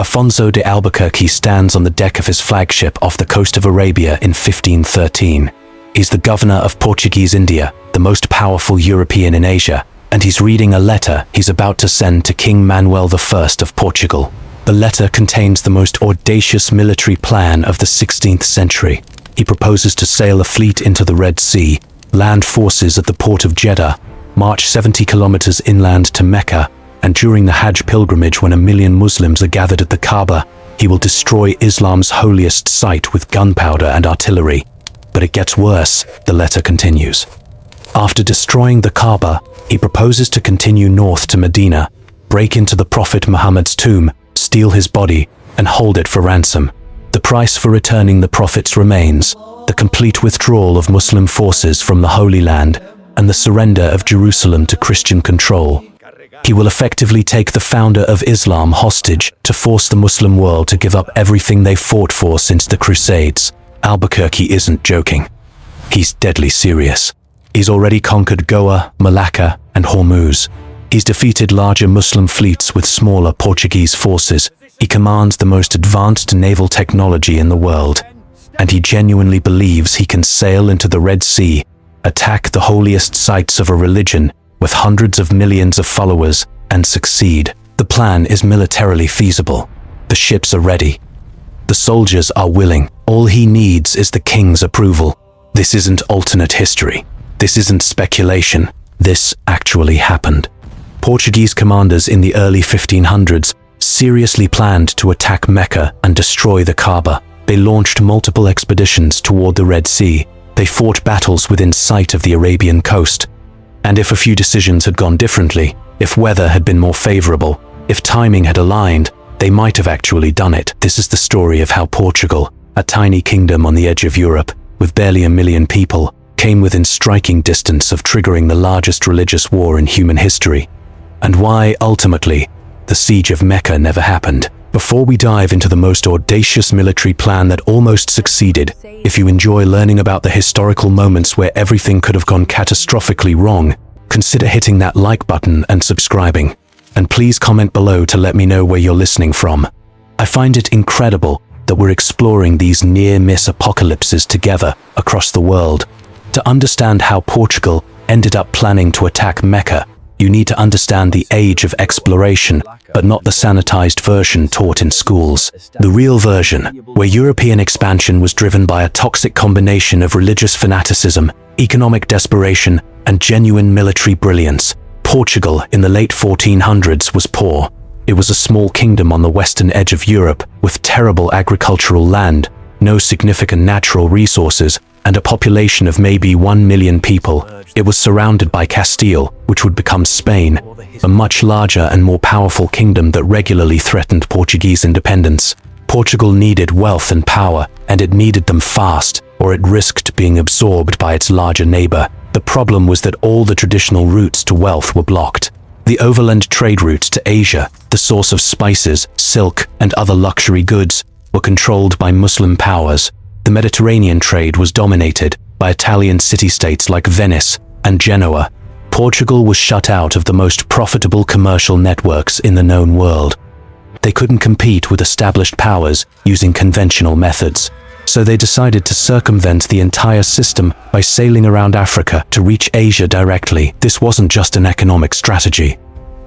Alfonso de Albuquerque stands on the deck of his flagship off the coast of Arabia in 1513. He's the governor of Portuguese India, the most powerful European in Asia, and he's reading a letter he's about to send to King Manuel I of Portugal. The letter contains the most audacious military plan of the 16th century. He proposes to sail a fleet into the Red Sea, land forces at the port of Jeddah, march 70 kilometers inland to Mecca, and during the Hajj pilgrimage, when 1 million Muslims are gathered at the Kaaba, he will destroy Islam's holiest site with gunpowder and artillery. But it gets worse, the letter continues. After destroying the Kaaba, he proposes to continue north to Medina, break into the Prophet Muhammad's tomb, steal his body, and hold it for ransom. The price for returning the Prophet's remains, the complete withdrawal of Muslim forces from the Holy Land, and the surrender of Jerusalem to Christian control. He will effectively take the founder of Islam hostage to force the Muslim world to give up everything they fought for since the Crusades. Albuquerque isn't joking. He's deadly serious. He's already conquered Goa, Malacca, and Hormuz. He's defeated larger Muslim fleets with smaller Portuguese forces. He commands the most advanced naval technology in the world. And he genuinely believes he can sail into the Red Sea, attack the holiest sites of a religion with hundreds of millions of followers, and succeed. The plan is militarily feasible. The ships are ready. The soldiers are willing. All he needs is the king's approval. This isn't alternate history. This isn't speculation. This actually happened. Portuguese commanders in the early 1500s seriously planned to attack Mecca and destroy the Kaaba. They launched multiple expeditions toward the Red Sea. They fought battles within sight of the Arabian coast. And if a few decisions had gone differently, if weather had been more favorable, if timing had aligned, they might have actually done it. This is the story of how Portugal, a tiny kingdom on the edge of Europe, with barely 1 million people, came within striking distance of triggering the largest religious war in human history, and why, ultimately, the Siege of Mecca never happened. Before we dive into the most audacious military plan that almost succeeded, if you enjoy learning about the historical moments where everything could have gone catastrophically wrong, consider hitting that like button and subscribing. And please comment below to let me know where you're listening from. I find it incredible that we're exploring these near-miss apocalypses together across the world. To understand how Portugal ended up planning to attack Mecca, you need to understand the age of exploration, but not the sanitized version taught in schools. The real version, where European expansion was driven by a toxic combination of religious fanaticism, economic desperation, and genuine military brilliance. Portugal in the late 1400s was poor. It was a small kingdom on the western edge of Europe with terrible agricultural land, no significant natural resources, and a population of maybe 1 million people. It was surrounded by Castile, which would become Spain, a much larger and more powerful kingdom that regularly threatened Portuguese independence. Portugal needed wealth and power, and it needed them fast, or it risked being absorbed by its larger neighbor. The problem was that all the traditional routes to wealth were blocked. The overland trade routes to Asia, the source of spices, silk, and other luxury goods, were controlled by Muslim powers. The Mediterranean trade was dominated by Italian city-states like Venice and Genoa. Portugal was shut out of the most profitable commercial networks in the known world. They couldn't compete with established powers using conventional methods, so they decided to circumvent the entire system by sailing around Africa to reach Asia directly. This wasn't just an economic strategy.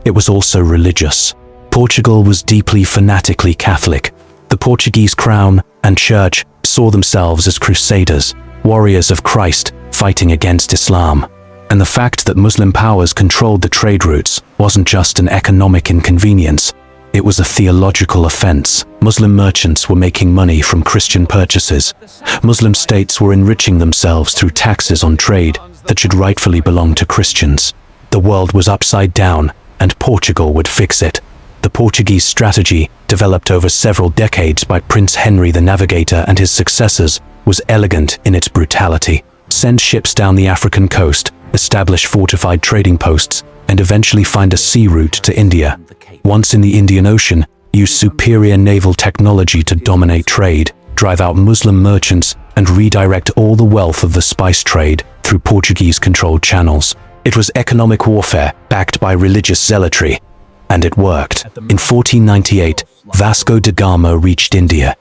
It was also religious. Portugal was deeply fanatically Catholic. The Portuguese crown and church saw themselves as crusaders, warriors of Christ fighting against Islam. And the fact that Muslim powers controlled the trade routes wasn't just an economic inconvenience, it was a theological offense. Muslim merchants were making money from Christian purchases. Muslim states were enriching themselves through taxes on trade that should rightfully belong to Christians. The world was upside down, and Portugal would fix it. The Portuguese strategy, developed over several decades by Prince Henry the Navigator and his successors, was elegant in its brutality. Send ships down the African coast, establish fortified trading posts, and eventually find a sea route to India. Once in the Indian Ocean, use superior naval technology to dominate trade, drive out Muslim merchants, and redirect all the wealth of the spice trade through Portuguese-controlled channels. It was economic warfare backed by religious zealotry. And it worked. In 1498, Vasco da Gama reached India.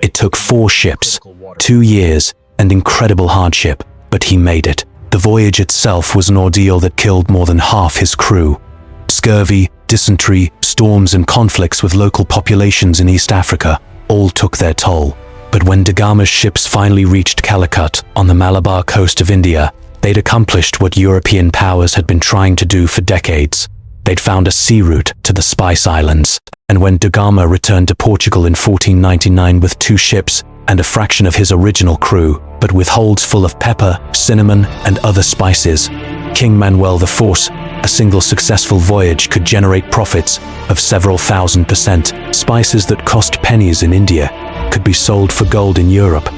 It took 4 ships, 2 years, and incredible hardship, but he made it. The voyage itself was an ordeal that killed more than half his crew. Scurvy, dysentery, storms and conflicts with local populations in East Africa all took their toll. But when da Gama's ships finally reached Calicut on the Malabar coast of India, they'd accomplished what European powers had been trying to do for decades. They'd found a sea route to the Spice Islands. And when da Gama returned to Portugal in 1499 with 2 ships and a fraction of his original crew, but with holds full of pepper, cinnamon, and other spices, King Manuel IV, a single successful voyage could generate profits of several thousand%. Spices that cost pennies in India could be sold for gold in Europe.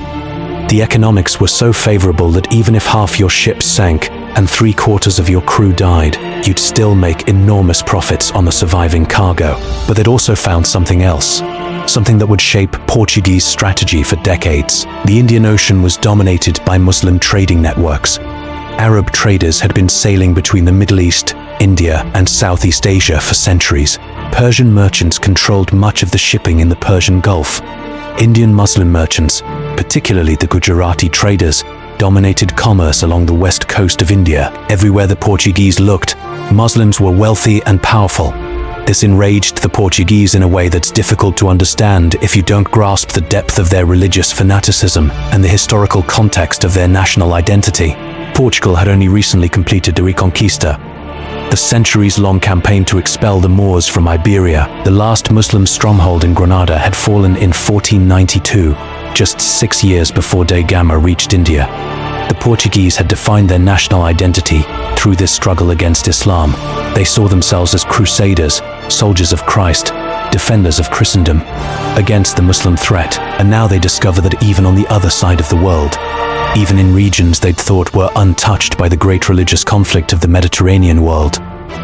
The economics were so favorable that even if half your ship sank and 3/4 of your crew died, you'd still make enormous profits on the surviving cargo. But they'd also found something else, something that would shape Portuguese strategy for decades. The Indian Ocean was dominated by Muslim trading networks. Arab traders had been sailing between the Middle East, India, and Southeast Asia for centuries. Persian merchants controlled much of the shipping in the Persian Gulf. Indian Muslim merchants, particularly the Gujarati traders, dominated commerce along the west coast of India. Everywhere the Portuguese looked, Muslims were wealthy and powerful. This enraged the Portuguese in a way that's difficult to understand if you don't grasp the depth of their religious fanaticism and the historical context of their national identity. Portugal had only recently completed a reconquista, the centuries-long campaign to expel the Moors from Iberia. The last Muslim stronghold in Granada had fallen in 1492, just 6 years before da Gama reached India. The Portuguese had defined their national identity through this struggle against Islam. They saw themselves as crusaders, soldiers of Christ, defenders of Christendom, against the Muslim threat. And now they discover that even on the other side of the world, even in regions they'd thought were untouched by the great religious conflict of the Mediterranean world,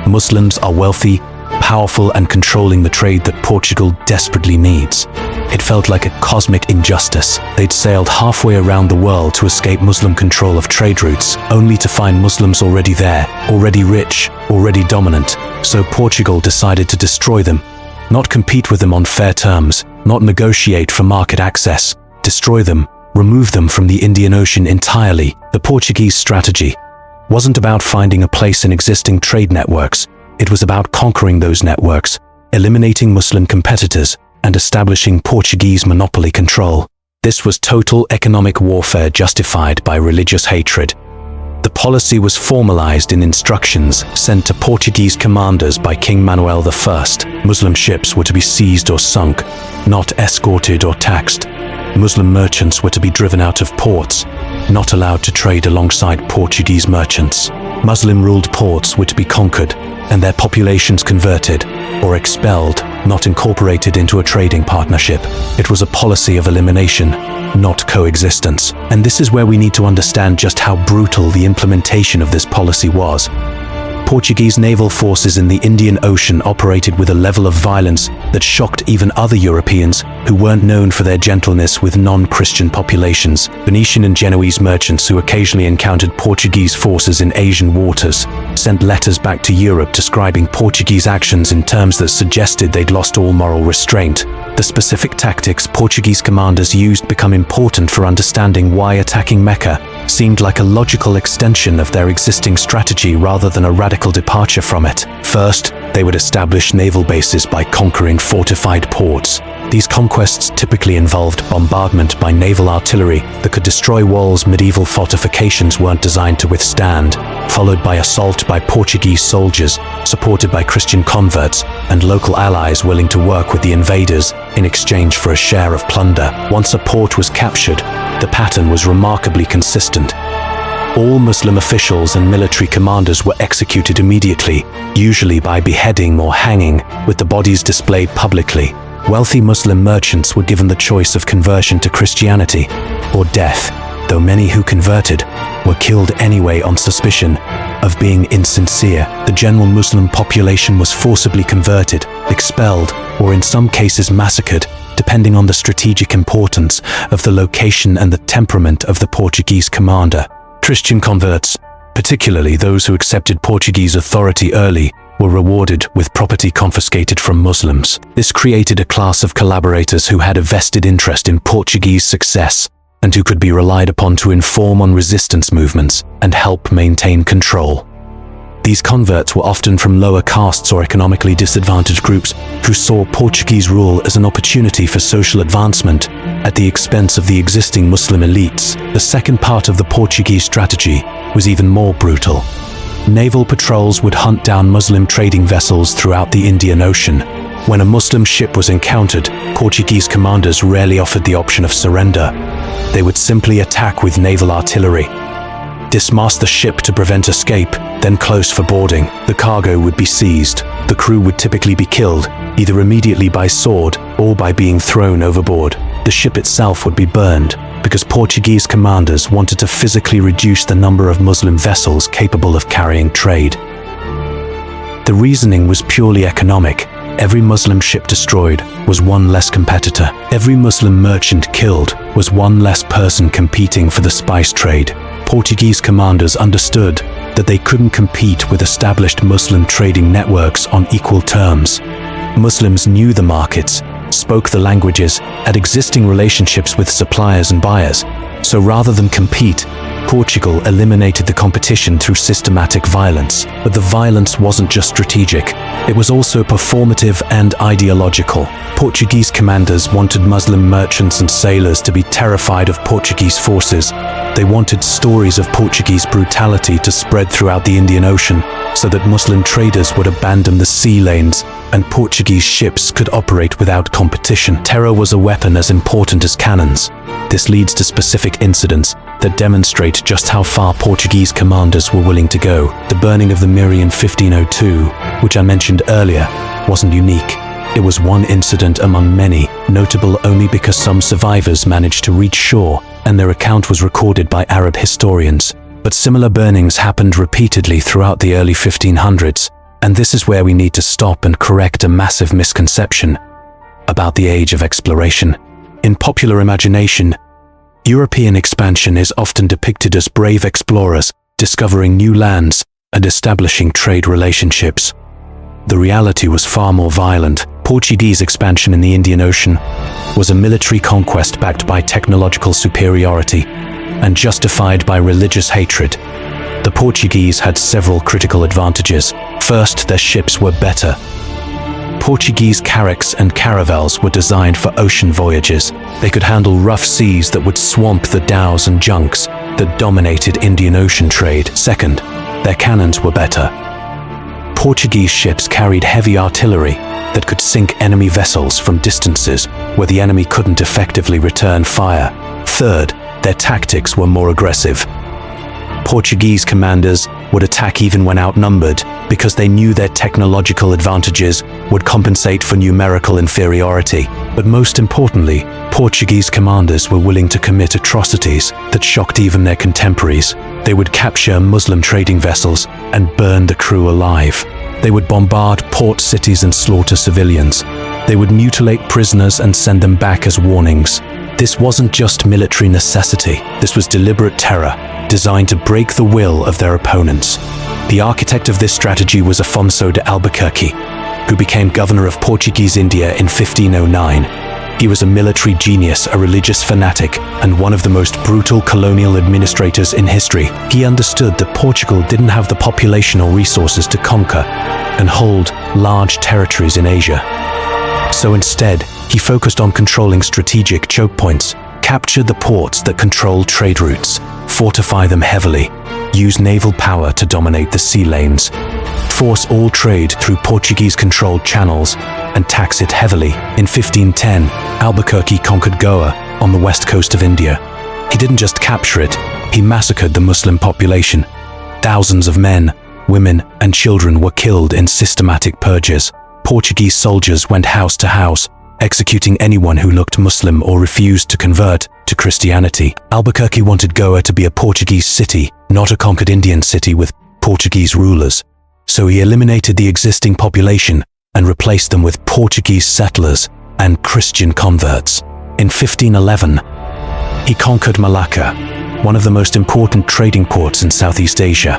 Muslims are wealthy, powerful, and controlling the trade that Portugal desperately needs. It felt like a cosmic injustice. They'd sailed halfway around the world to escape Muslim control of trade routes, only to find Muslims already there, already rich, already dominant. So Portugal decided to destroy them, not compete with them on fair terms, not negotiate for market access, destroy them, remove them from the Indian Ocean entirely. The Portuguese strategy wasn't about finding a place in existing trade networks. It was about conquering those networks, eliminating Muslim competitors, and establishing Portuguese monopoly control. This was total economic warfare justified by religious hatred. The policy was formalized in instructions sent to Portuguese commanders by King Manuel I. Muslim ships were to be seized or sunk, not escorted or taxed. Muslim merchants were to be driven out of ports, not allowed to trade alongside Portuguese merchants. Muslim-ruled ports were to be conquered and their populations converted or expelled, not incorporated into a trading partnership. It was a policy of elimination, not coexistence. And this is where we need to understand just how brutal the implementation of this policy was. Portuguese naval forces in the Indian Ocean operated with a level of violence that shocked even other Europeans who weren't known for their gentleness with non-Christian populations. Venetian and Genoese merchants who occasionally encountered Portuguese forces in Asian waters sent letters back to Europe describing Portuguese actions in terms that suggested they'd lost all moral restraint. The specific tactics Portuguese commanders used become important for understanding why attacking Mecca seemed like a logical extension of their existing strategy rather than a radical departure from it. First, they would establish naval bases by conquering fortified ports. These conquests typically involved bombardment by naval artillery that could destroy walls medieval fortifications weren't designed to withstand, followed by assault by Portuguese soldiers supported by Christian converts and local allies willing to work with the invaders in exchange for a share of plunder. Once a port was captured, the pattern was remarkably consistent. All Muslim officials and military commanders were executed immediately, usually by beheading or hanging, with the bodies displayed publicly. Wealthy Muslim merchants were given the choice of conversion to Christianity or death, though many who converted were killed anyway on suspicion of being insincere. The general Muslim population was forcibly converted, expelled, or in some cases massacred, depending on the strategic importance of the location and the temperament of the Portuguese commander. Christian converts, particularly those who accepted Portuguese authority early, were rewarded with property confiscated from Muslims. This created a class of collaborators who had a vested interest in Portuguese success and who could be relied upon to inform on resistance movements and help maintain control. These converts were often from lower castes or economically disadvantaged groups who saw Portuguese rule as an opportunity for social advancement at the expense of the existing Muslim elites. The second part of the Portuguese strategy was even more brutal. Naval patrols would hunt down Muslim trading vessels throughout the Indian Ocean. When a Muslim ship was encountered, Portuguese commanders rarely offered the option of surrender. They would simply attack with naval artillery, dismast the ship to prevent escape, then close for boarding. The cargo would be seized. The crew would typically be killed, either immediately by sword or by being thrown overboard. The ship itself would be burned, because Portuguese commanders wanted to physically reduce the number of Muslim vessels capable of carrying trade. The reasoning was purely economic. Every Muslim ship destroyed was one less competitor. Every Muslim merchant killed was one less person competing for the spice trade. Portuguese commanders understood that they couldn't compete with established Muslim trading networks on equal terms. Muslims knew the markets, spoke the languages, had existing relationships with suppliers and buyers. So rather than compete, Portugal eliminated the competition through systematic violence. But the violence wasn't just strategic, it was also performative and ideological. Portuguese commanders wanted Muslim merchants and sailors to be terrified of Portuguese forces. They wanted stories of Portuguese brutality to spread throughout the Indian Ocean so that Muslim traders would abandon the sea lanes and Portuguese ships could operate without competition. Terror was a weapon as important as cannons. This leads to specific incidents that demonstrate just how far Portuguese commanders were willing to go. The burning of the Miri in 1502, which I mentioned earlier, wasn't unique. It was one incident among many, notable only because some survivors managed to reach shore and their account was recorded by Arab historians. But similar burnings happened repeatedly throughout the early 1500s, and this is where we need to stop and correct a massive misconception about the age of exploration. In popular imagination, European expansion is often depicted as brave explorers discovering new lands and establishing trade relationships. The reality was far more violent. Portuguese expansion in the Indian Ocean was a military conquest backed by technological superiority and justified by religious hatred. The Portuguese had several critical advantages. First, their ships were better. Portuguese carracks and caravels were designed for ocean voyages. They could handle rough seas that would swamp the dhows and junks that dominated Indian Ocean trade. Second, their cannons were better. Portuguese ships carried heavy artillery that could sink enemy vessels from distances where the enemy couldn't effectively return fire. Third, their tactics were more aggressive. Portuguese commanders would attack even when outnumbered because they knew their technological advantages would compensate for numerical inferiority. But most importantly, Portuguese commanders were willing to commit atrocities that shocked even their contemporaries. They would capture Muslim trading vessels and burn the crew alive. They would bombard port cities and slaughter civilians. They would mutilate prisoners and send them back as warnings. This wasn't just military necessity. This was deliberate terror, designed to break the will of their opponents. The architect of this strategy was Afonso de Albuquerque, who became governor of Portuguese India in 1509. He was a military genius, a religious fanatic, and one of the most brutal colonial administrators in history. He understood that Portugal didn't have the population or resources to conquer and hold large territories in Asia. So instead, he focused on controlling strategic choke points, capture the ports that control trade routes, fortify them heavily, use naval power to dominate the sea lanes, force all trade through Portuguese-controlled channels, and tax it heavily. In 1510, Albuquerque conquered Goa on the west coast of India. He didn't just capture it, he massacred the Muslim population. Thousands of men, women, and children were killed in systematic purges. Portuguese soldiers went house to house, executing anyone who looked Muslim or refused to convert to Christianity. Albuquerque wanted Goa to be a Portuguese city, not a conquered Indian city with Portuguese rulers. So he eliminated the existing population and replaced them with Portuguese settlers and Christian converts. In 1511, he conquered Malacca, one of the most important trading ports in Southeast Asia.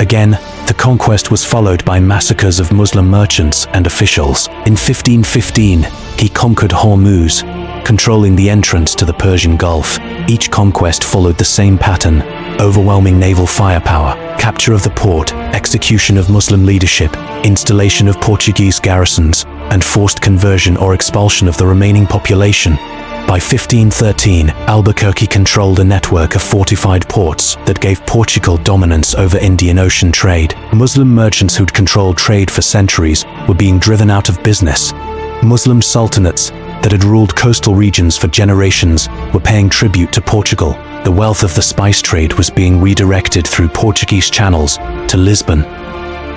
Again, the conquest was followed by massacres of Muslim merchants and officials. In 1515, he conquered Hormuz, controlling the entrance to the Persian Gulf. Each conquest followed the same pattern: overwhelming naval firepower, capture of the port, execution of Muslim leadership, installation of Portuguese garrisons, and forced conversion or expulsion of the remaining population. By 1513, Albuquerque controlled a network of fortified ports that gave Portugal dominance over Indian Ocean trade. Muslim merchants who'd controlled trade for centuries were being driven out of business. Muslim sultanates that had ruled coastal regions for generations were paying tribute to Portugal. The wealth of the spice trade was being redirected through Portuguese channels to Lisbon.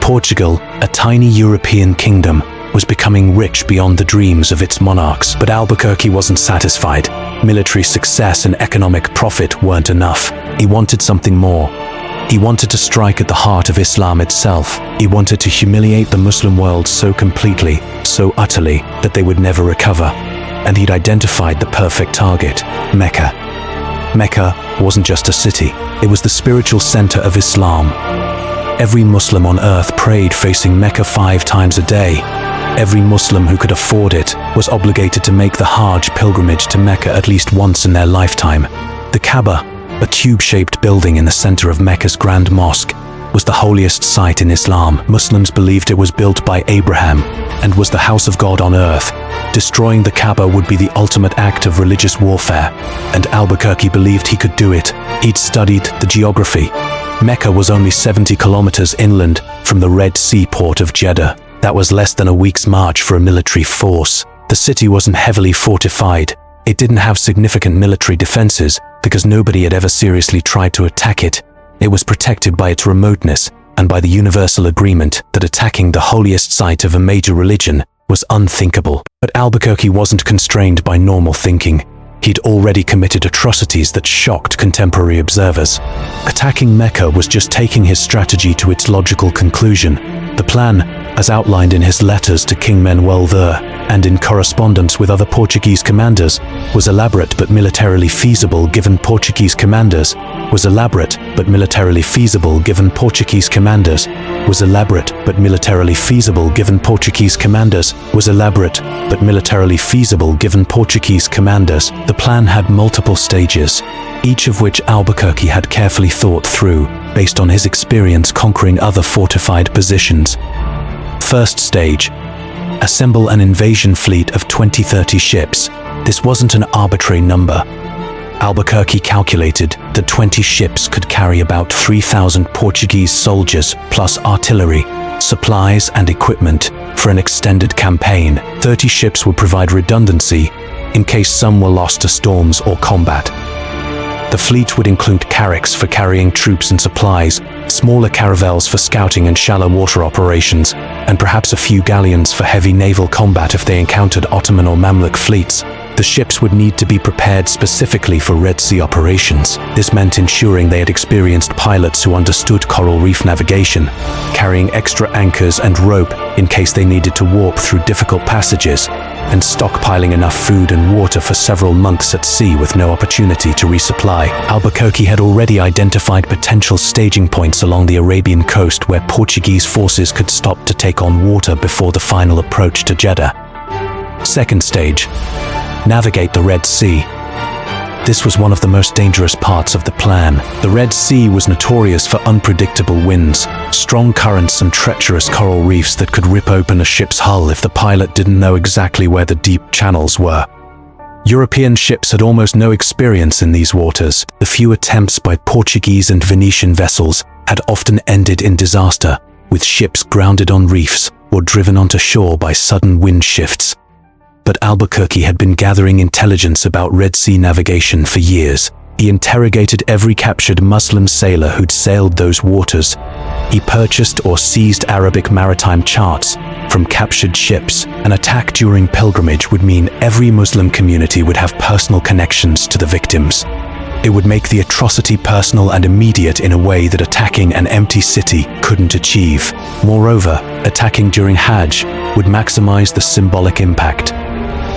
Portugal, a tiny European kingdom, was becoming rich beyond the dreams of its monarchs. But Albuquerque wasn't satisfied. Military success and economic profit weren't enough. He wanted something more. He wanted to strike at the heart of Islam itself. He wanted to humiliate the Muslim world so completely, so utterly, that they would never recover. And he'd identified the perfect target: Mecca. Mecca wasn't just a city. It was the spiritual center of Islam. Every Muslim on earth prayed facing Mecca 5 times a day. Every Muslim who could afford it was obligated to make the Hajj pilgrimage to Mecca at least once in their lifetime. The Kaaba, a tube-shaped building in the center of Mecca's Grand Mosque, was the holiest site in Islam. Muslims believed it was built by Abraham and was the house of God on earth. Destroying the Kaaba would be the ultimate act of religious warfare, and Albuquerque believed he could do it. He'd studied the geography. Mecca was only 70 kilometers inland from the Red Sea port of Jeddah. That was less than a week's march for a military force. The city wasn't heavily fortified. It didn't have significant military defenses because nobody had ever seriously tried to attack it. It was protected by its remoteness and by the universal agreement that attacking the holiest site of a major religion was unthinkable. But Albuquerque wasn't constrained by normal thinking. He'd already committed atrocities that shocked contemporary observers. Attacking Mecca was just taking his strategy to its logical conclusion. The plan, as outlined in his letters to King Manuel I and in correspondence with other Portuguese commanders, was elaborate but militarily feasible given Portuguese commanders, was elaborate but militarily feasible given Portuguese commanders, was elaborate but militarily feasible given Portuguese commanders, was elaborate but militarily feasible given Portuguese commanders. The plan had multiple stages, each of which Albuquerque had carefully thought through, based on his experience conquering other fortified positions. First stage: assemble an invasion fleet of 20-30 ships. This wasn't an arbitrary number. Albuquerque calculated that 20 ships could carry about 3,000 Portuguese soldiers, plus artillery, supplies and equipment for an extended campaign. 30 ships would provide redundancy in case some were lost to storms or combat. The fleet would include carracks for carrying troops and supplies, smaller caravels for scouting and shallow water operations, and perhaps a few galleons for heavy naval combat if they encountered Ottoman or Mamluk fleets. The ships would need to be prepared specifically for Red Sea operations. This meant ensuring they had experienced pilots who understood coral reef navigation, carrying extra anchors and rope in case they needed to warp through difficult passages, and stockpiling enough food and water for several months at sea with no opportunity to resupply. Albuquerque had already identified potential staging points along the Arabian coast where Portuguese forces could stop to take on water before the final approach to Jeddah. Second stage: navigate the Red Sea. This was one of the most dangerous parts of the plan. The Red Sea was notorious for unpredictable winds, strong currents and treacherous coral reefs that could rip open a ship's hull if the pilot didn't know exactly where the deep channels were. European ships had almost no experience in these waters. The few attempts by Portuguese and Venetian vessels had often ended in disaster, with ships grounded on reefs or driven onto shore by sudden wind shifts. But Albuquerque had been gathering intelligence about Red Sea navigation for years. He interrogated every captured Muslim sailor who'd sailed those waters. He purchased or seized Arabic maritime charts from captured ships. An attack during pilgrimage would mean every Muslim community would have personal connections to the victims. It would make the atrocity personal and immediate in a way that attacking an empty city couldn't achieve. Moreover, attacking during Hajj would maximize the symbolic impact.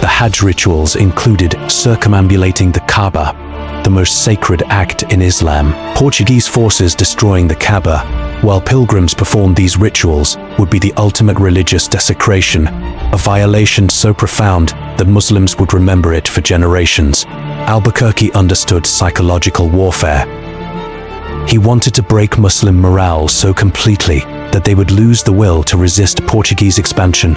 The Hajj rituals included circumambulating the Kaaba, the most sacred act in Islam. Portuguese forces destroying the Kaaba while pilgrims performed these rituals, would be the ultimate religious desecration, a violation so profound that Muslims would remember it for generations. Albuquerque understood psychological warfare. He wanted to break Muslim morale so completely that they would lose the will to resist Portuguese expansion.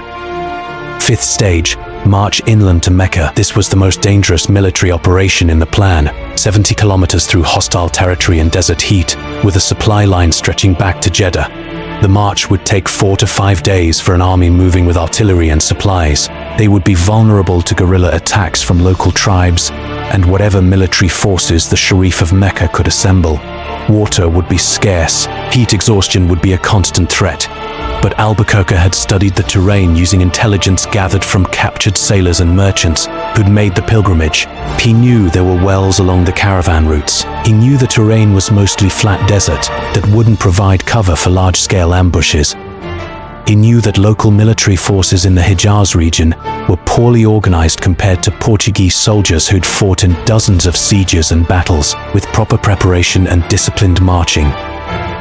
Fifth stage, march inland to Mecca. This was the most dangerous military operation in the plan, 70 kilometers through hostile territory and desert heat, with a supply line stretching back to Jeddah. The march would take 4 to 5 days for an army moving with artillery and supplies. They would be vulnerable to guerrilla attacks from local tribes and whatever military forces the Sharif of Mecca could assemble. Water would be scarce, heat exhaustion would be a constant threat. But Albuquerque had studied the terrain using intelligence gathered from captured sailors and merchants who'd made the pilgrimage. He knew there were wells along the caravan routes. He knew the terrain was mostly flat desert that wouldn't provide cover for large-scale ambushes. He knew that local military forces in the Hijaz region were poorly organized compared to Portuguese soldiers who'd fought in dozens of sieges and battles with proper preparation and disciplined marching.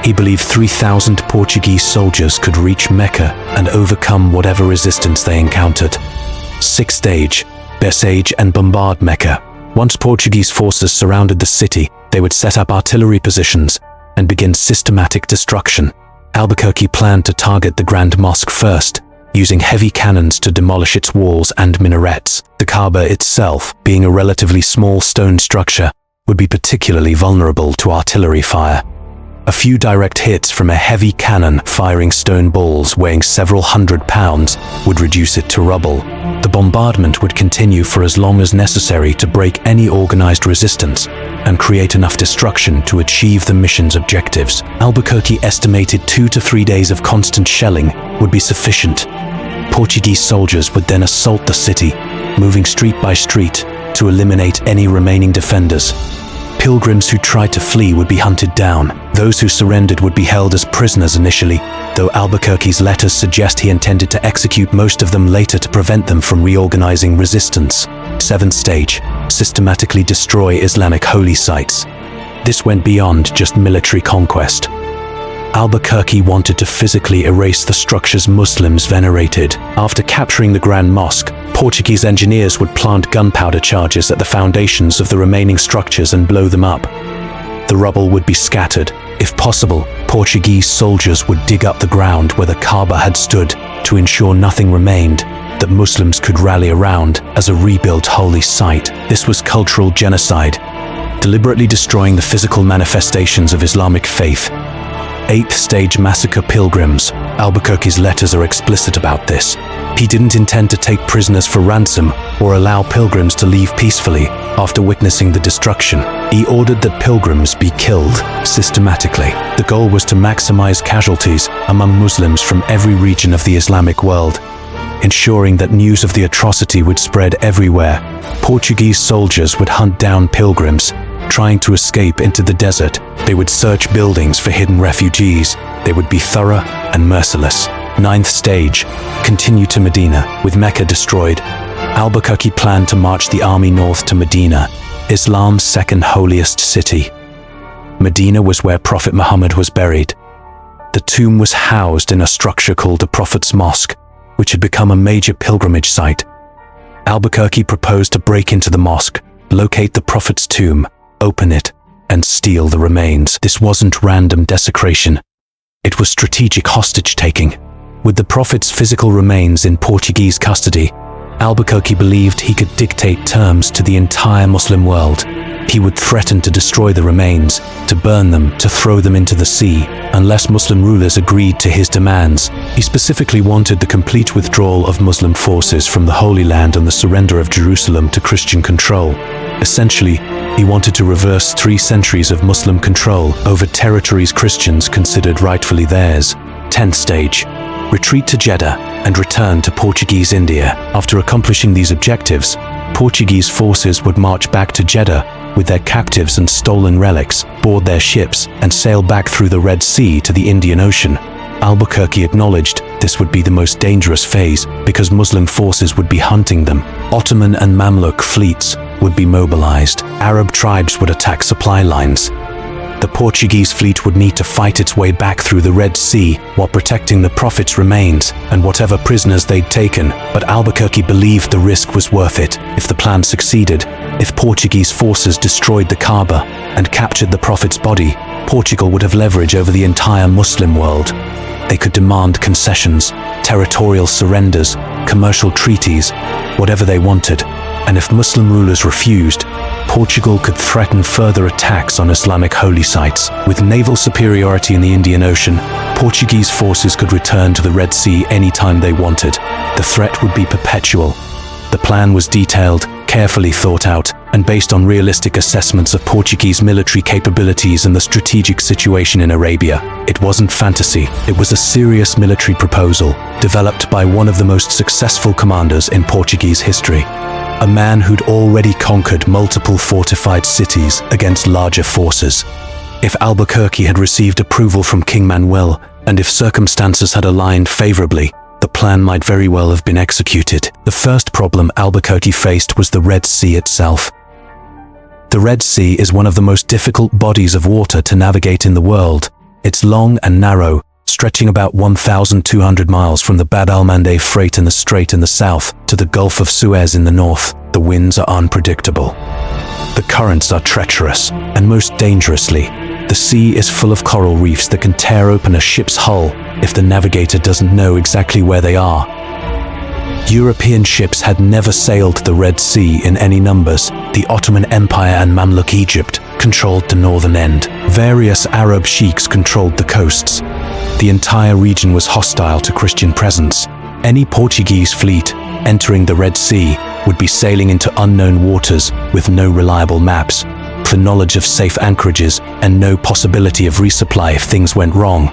He believed 3,000 Portuguese soldiers could reach Mecca and overcome whatever resistance they encountered. Sixth stage, besiege and bombard Mecca. Once Portuguese forces surrounded the city, they would set up artillery positions and begin systematic destruction. Albuquerque planned to target the Grand Mosque first, using heavy cannons to demolish its walls and minarets. The Kaaba itself, being a relatively small stone structure, would be particularly vulnerable to artillery fire. A few direct hits from a heavy cannon firing stone balls weighing several hundred pounds would reduce it to rubble. The bombardment would continue for as long as necessary to break any organized resistance and create enough destruction to achieve the mission's objectives. Albuquerque estimated 2 to 3 days of constant shelling would be sufficient. Portuguese soldiers would then assault the city, moving street by street to eliminate any remaining defenders. Pilgrims who tried to flee would be hunted down. Those who surrendered would be held as prisoners initially, though Albuquerque's letters suggest he intended to execute most of them later to prevent them from reorganizing resistance. Seventh stage, systematically destroy Islamic holy sites. This went beyond just military conquest. Albuquerque wanted to physically erase the structures Muslims venerated. After capturing the Grand Mosque, Portuguese engineers would plant gunpowder charges at the foundations of the remaining structures and blow them up. The rubble would be scattered. If possible, Portuguese soldiers would dig up the ground where the Kaaba had stood to ensure nothing remained that Muslims could rally around as a rebuilt holy site. This was cultural genocide, deliberately destroying the physical manifestations of Islamic faith. Eighth stage massacre pilgrims. Albuquerque's letters are explicit about this. He didn't intend to take prisoners for ransom or allow pilgrims to leave peacefully after witnessing the destruction. He ordered that pilgrims be killed systematically. The goal was to maximize casualties among Muslims from every region of the Islamic world, ensuring that news of the atrocity would spread everywhere. Portuguese soldiers would hunt down pilgrims trying to escape into the desert. They would search buildings for hidden refugees. They would be thorough and merciless. Ninth stage, continue to Medina. With Mecca destroyed, Albuquerque planned to march the army north to Medina, Islam's second holiest city. Medina was where Prophet Muhammad was buried. The tomb was housed in a structure called the Prophet's Mosque, which had become a major pilgrimage site. Albuquerque proposed to break into the mosque, locate the Prophet's tomb, open it, and steal the remains. This wasn't random desecration. It was strategic hostage-taking. With the Prophet's physical remains in Portuguese custody, Albuquerque believed he could dictate terms to the entire Muslim world. He would threaten to destroy the remains, to burn them, to throw them into the sea, unless Muslim rulers agreed to his demands. He specifically wanted the complete withdrawal of Muslim forces from the Holy Land and the surrender of Jerusalem to Christian control. Essentially, he wanted to reverse 3 centuries of Muslim control over territories Christians considered rightfully theirs. 10th stage, retreat to Jeddah and return to Portuguese India. After accomplishing these objectives, Portuguese forces would march back to Jeddah with their captives and stolen relics, board their ships, and sail back through the Red Sea to the Indian Ocean. Albuquerque acknowledged this would be the most dangerous phase because Muslim forces would be hunting them. Ottoman and Mamluk fleets would be mobilized. Arab tribes would attack supply lines. The Portuguese fleet would need to fight its way back through the Red Sea while protecting the Prophet's remains and whatever prisoners they'd taken, but Albuquerque believed the risk was worth it if the plan succeeded. If Portuguese forces destroyed the Kaaba and captured the Prophet's body, Portugal would have leverage over the entire Muslim world. They could demand concessions, territorial surrenders, commercial treaties, whatever they wanted, and if Muslim rulers refused, Portugal could threaten further attacks on Islamic holy sites. With naval superiority in the Indian Ocean, Portuguese forces could return to the Red Sea anytime they wanted. The threat would be perpetual. The plan was detailed, carefully thought out, and based on realistic assessments of Portuguese military capabilities and the strategic situation in Arabia. It wasn't fantasy, it was a serious military proposal, developed by one of the most successful commanders in Portuguese history. A man who'd already conquered multiple fortified cities against larger forces. If Albuquerque had received approval from King Manuel, and if circumstances had aligned favorably, the plan might very well have been executed. The first problem Albuquerque faced was the Red Sea itself. The Red Sea is one of the most difficult bodies of water to navigate in the world. It's long and narrow, stretching about 1,200 miles from the Bab el-Mandeb Strait in the strait in the south to the Gulf of Suez in the north. The winds are unpredictable. The currents are treacherous, and most dangerously, the sea is full of coral reefs that can tear open a ship's hull if the navigator doesn't know exactly where they are. European ships had never sailed the Red Sea in any numbers. The Ottoman Empire and Mamluk Egypt controlled the northern end. Various Arab sheiks controlled the coasts. The entire region was hostile to Christian presence. Any Portuguese fleet entering the Red Sea would be sailing into unknown waters with no reliable maps, the knowledge of safe anchorages, and no possibility of resupply if things went wrong.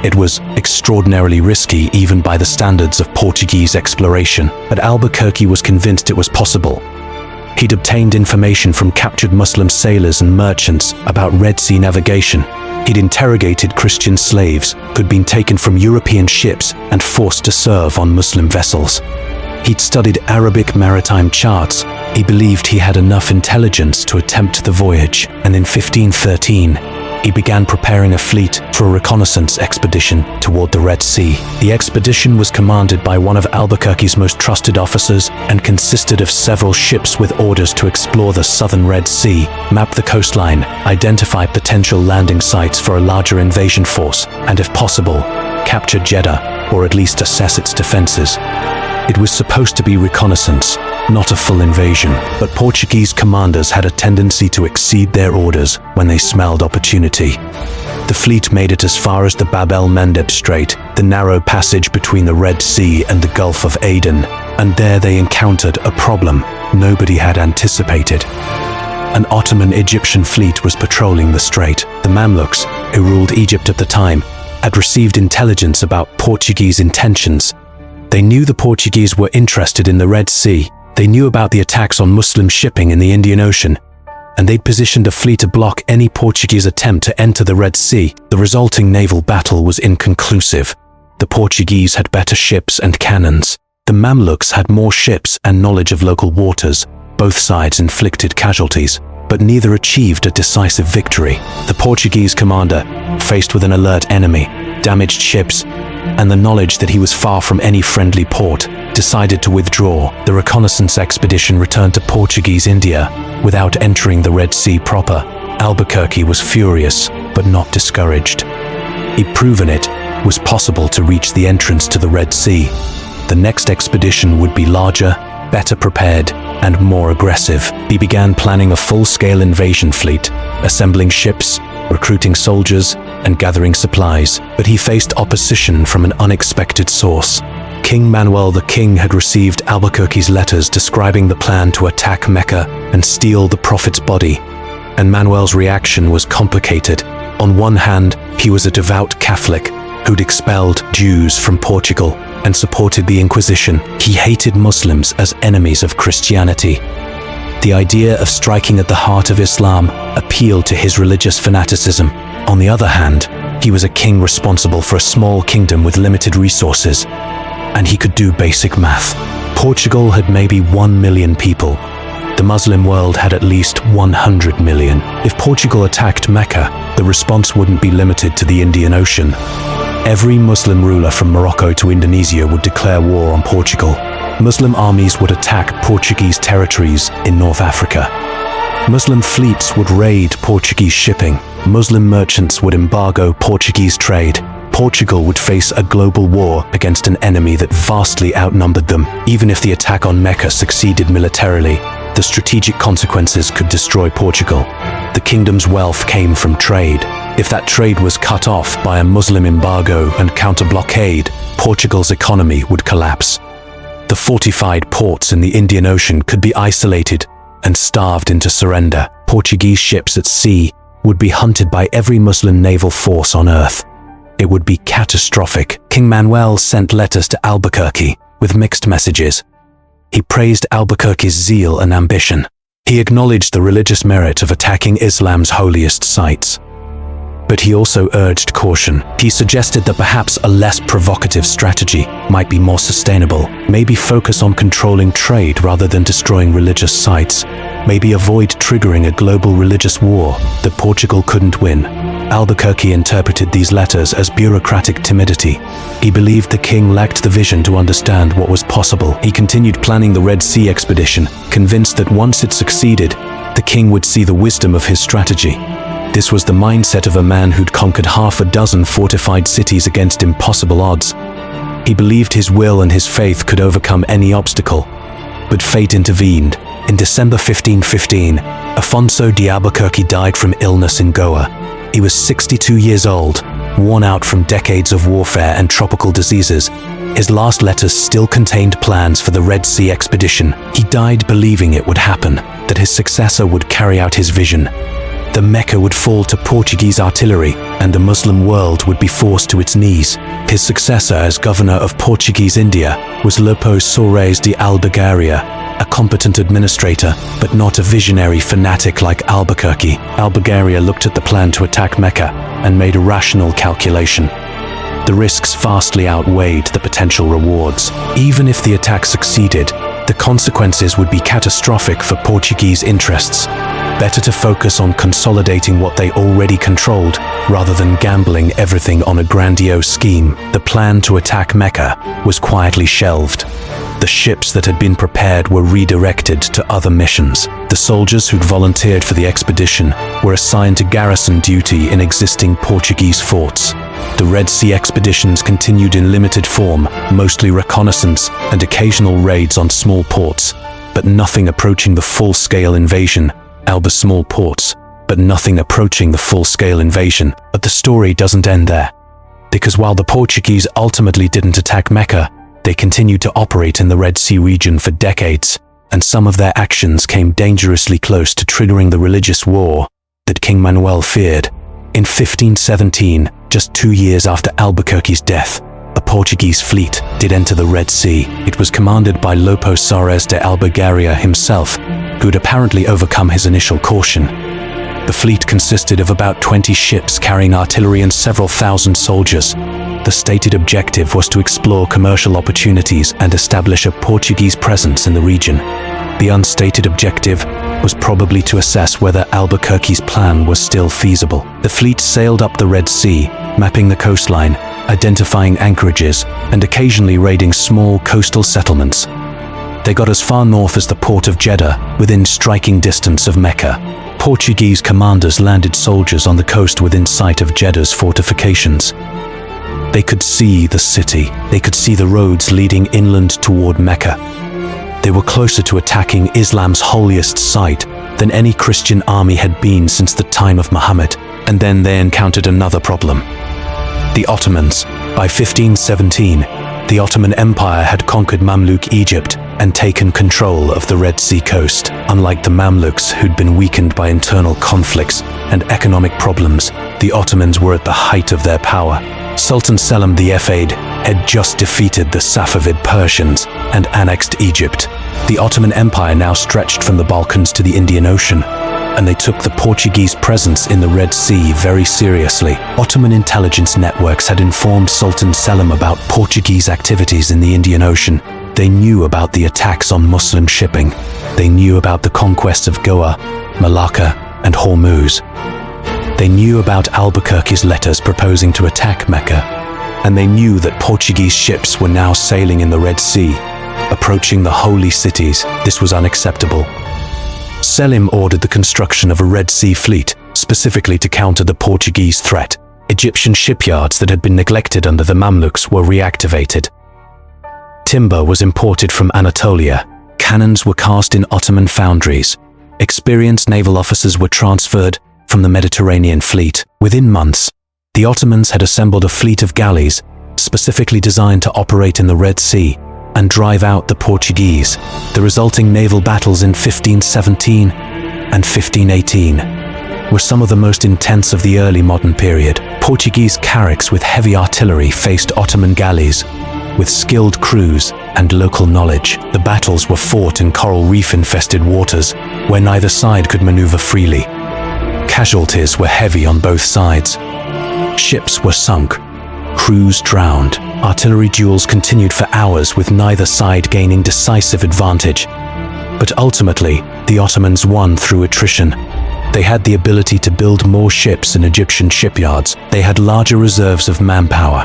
It was extraordinarily risky even by the standards of Portuguese exploration, but Albuquerque was convinced it was possible. He'd obtained information from captured Muslim sailors and merchants about Red Sea navigation. He'd interrogated Christian slaves who'd been taken from European ships and forced to serve on Muslim vessels. He'd studied Arabic maritime charts. He believed he had enough intelligence to attempt the voyage, and in 1513, he began preparing a fleet for a reconnaissance expedition toward the Red Sea. The expedition was commanded by one of Albuquerque's most trusted officers and consisted of several ships with orders to explore the southern Red Sea, map the coastline, identify potential landing sites for a larger invasion force, and if possible, capture Jeddah, or at least assess its defenses. It was supposed to be reconnaissance, not a full invasion, but Portuguese commanders had a tendency to exceed their orders when they smelled opportunity. The fleet made it as far as the Bab el-Mandeb Strait, the narrow passage between the Red Sea and the Gulf of Aden, and there they encountered a problem nobody had anticipated. An Ottoman Egyptian fleet was patrolling the strait. The Mamluks, who ruled Egypt at the time, had received intelligence about Portuguese intentions. They knew the Portuguese were interested in the Red Sea. They knew about the attacks on Muslim shipping in the Indian Ocean, and they'd positioned a fleet to block any Portuguese attempt to enter the Red Sea. The resulting naval battle was inconclusive. The Portuguese had better ships and cannons. The Mamluks had more ships and knowledge of local waters. Both sides inflicted casualties, but neither achieved a decisive victory. The Portuguese commander, faced with an alert enemy, damaged ships, and the knowledge that he was far from any friendly port, decided to withdraw. The reconnaissance expedition returned to Portuguese India without entering the Red Sea proper. Albuquerque was furious, but not discouraged. He'd proven it was possible to reach the entrance to the Red Sea. The next expedition would be larger, better prepared, and more aggressive. He began planning a full-scale invasion fleet, assembling ships, recruiting soldiers, and gathering supplies, but he faced opposition from an unexpected source. King Manuel the King had received Albuquerque's letters describing the plan to attack Mecca and steal the Prophet's body, and Manuel's reaction was complicated. On one hand, he was a devout Catholic who'd expelled Jews from Portugal and supported the Inquisition. He hated Muslims as enemies of Christianity. The idea of striking at the heart of Islam appealed to his religious fanaticism. On the other hand, he was a king responsible for a small kingdom with limited resources, and he could do basic math. Portugal had maybe 1 million people, The Muslim world had at least 100 million. If Portugal attacked Mecca, the response wouldn't be limited to the Indian Ocean. Every Muslim ruler from Morocco to Indonesia would declare war on Portugal. Muslim armies would attack Portuguese territories in North Africa. Muslim fleets would raid Portuguese shipping. Muslim merchants would embargo Portuguese trade. Portugal would face a global war against an enemy that vastly outnumbered them. Even if the attack on Mecca succeeded militarily, the strategic consequences could destroy Portugal. The kingdom's wealth came from trade. If that trade was cut off by a Muslim embargo and counter-blockade, Portugal's economy would collapse. The fortified ports in the Indian Ocean could be isolated and starved into surrender. Portuguese ships at sea would be hunted by every Muslim naval force on earth. It would be catastrophic. King Manuel sent letters to Albuquerque with mixed messages. He praised Albuquerque's zeal and ambition. He acknowledged the religious merit of attacking Islam's holiest sites. But he also urged caution. He suggested that perhaps a less provocative strategy might be more sustainable. Maybe focus on controlling trade rather than destroying religious sites. Maybe avoid triggering a global religious war that Portugal couldn't win. Albuquerque interpreted these letters as bureaucratic timidity. He believed the king lacked the vision to understand what was possible. He continued planning the Red Sea expedition, convinced that once it succeeded, the king would see the wisdom of his strategy. This was the mindset of a man who'd conquered half a dozen fortified cities against impossible odds. He believed his will and his faith could overcome any obstacle. But fate intervened. In December 1515, Afonso de Albuquerque died from illness in Goa. He was 62 years old, worn out from decades of warfare and tropical diseases. His last letters still contained plans for the Red Sea expedition. He died believing it would happen, that his successor would carry out his vision. The Mecca would fall to Portuguese artillery, and the Muslim world would be forced to its knees. His successor as governor of Portuguese India was Lopo Soares de Albergaria, a competent administrator, but not a visionary fanatic like Albuquerque. Albergaria looked at the plan to attack Mecca and made a rational calculation. The risks vastly outweighed the potential rewards. Even if the attack succeeded, the consequences would be catastrophic for Portuguese interests. Better to focus on consolidating what they already controlled, rather than gambling everything on a grandiose scheme. The plan to attack Mecca was quietly shelved. The ships that had been prepared were redirected to other missions. The soldiers who'd volunteered for the expedition were assigned to garrison duty in existing Portuguese forts. The Red Sea expeditions continued in limited form, mostly reconnaissance and occasional raids on small ports, but nothing approaching the full-scale invasion. Small ports, but nothing approaching the full-scale invasion. But the story doesn't end there. Because while the Portuguese ultimately didn't attack Mecca, they continued to operate in the Red Sea region for decades, and some of their actions came dangerously close to triggering the religious war that King Manuel feared. In 1517, just 2 years after Albuquerque's death, a Portuguese fleet did enter the Red Sea. It was commanded by Lopo Soares de Albergaria himself, who'd apparently overcome his initial caution. The fleet consisted of about 20 ships carrying artillery and several thousand soldiers. The stated objective was to explore commercial opportunities and establish a Portuguese presence in the region. The unstated objective was probably to assess whether Albuquerque's plan was still feasible. The fleet sailed up the Red Sea, mapping the coastline, identifying anchorages, and occasionally raiding small coastal settlements. They got as far north as the port of Jeddah, within striking distance of Mecca. Portuguese commanders landed soldiers on the coast within sight of Jeddah's fortifications. They could see the city. They could see the roads leading inland toward Mecca. They were closer to attacking Islam's holiest site than any Christian army had been since the time of Muhammad. And then they encountered another problem. The Ottomans. By 1517, the Ottoman Empire had conquered Mamluk Egypt and taken control of the Red Sea coast. Unlike the Mamluks, who'd been weakened by internal conflicts and economic problems, the Ottomans were at the height of their power. Sultan Selim the Fayyid had just defeated the Safavid Persians and annexed Egypt. The Ottoman Empire now stretched from the Balkans to the Indian Ocean, and they took the Portuguese presence in the Red Sea very seriously. Ottoman intelligence networks had informed Sultan Selim about Portuguese activities in the Indian Ocean, They knew about the attacks on Muslim shipping. They knew about the conquests of Goa, Malacca, and Hormuz. They knew about Albuquerque's letters proposing to attack Mecca, and they knew that Portuguese ships were now sailing in the Red Sea, approaching the holy cities. This was unacceptable. Selim ordered the construction of a Red Sea fleet, specifically to counter the Portuguese threat. Egyptian shipyards that had been neglected under the Mamluks were reactivated. Timber was imported from Anatolia. Cannons were cast in Ottoman foundries. Experienced naval officers were transferred from the Mediterranean fleet. Within months, the Ottomans had assembled a fleet of galleys specifically designed to operate in the Red Sea and drive out the Portuguese. The resulting naval battles in 1517 and 1518 were some of the most intense of the early modern period. Portuguese carracks with heavy artillery faced Ottoman galleys with skilled crews and local knowledge. The battles were fought in coral reef-infested waters where neither side could maneuver freely. Casualties were heavy on both sides. Ships were sunk, crews drowned. Artillery duels continued for hours with neither side gaining decisive advantage. But ultimately, the Ottomans won through attrition. They had the ability to build more ships in Egyptian shipyards. They had larger reserves of manpower.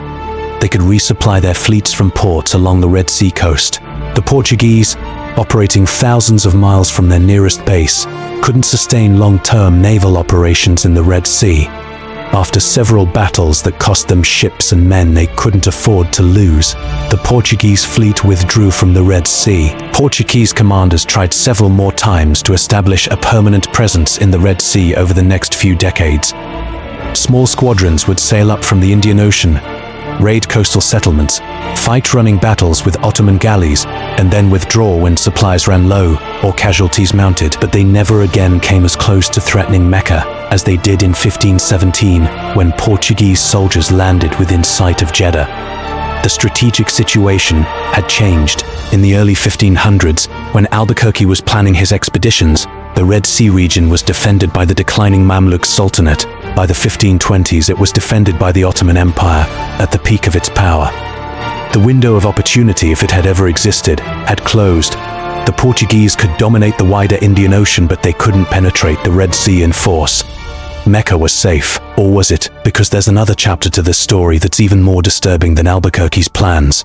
They could resupply their fleets from ports along the Red Sea coast. The Portuguese, operating thousands of miles from their nearest base, couldn't sustain long-term naval operations in the Red Sea. After several battles that cost them ships and men they couldn't afford to lose, the Portuguese fleet withdrew from the Red Sea. Portuguese commanders tried several more times to establish a permanent presence in the Red Sea over the next few decades. Small squadrons would sail up from the Indian Ocean, raid coastal settlements, fight running battles with Ottoman galleys, and then withdraw when supplies ran low or casualties mounted. But they never again came as close to threatening Mecca as they did in 1517 when Portuguese soldiers landed within sight of Jeddah. The strategic situation had changed. In the early 1500s, when Albuquerque was planning his expeditions, the Red Sea region was defended by the declining Mamluk Sultanate. By the 1520s, it was defended by the Ottoman Empire at the peak of its power. The window of opportunity, if it had ever existed, had closed. The Portuguese could dominate the wider Indian Ocean, but they couldn't penetrate the Red Sea in force. Mecca was safe, or was it? Because there's another chapter to this story that's even more disturbing than Albuquerque's plans.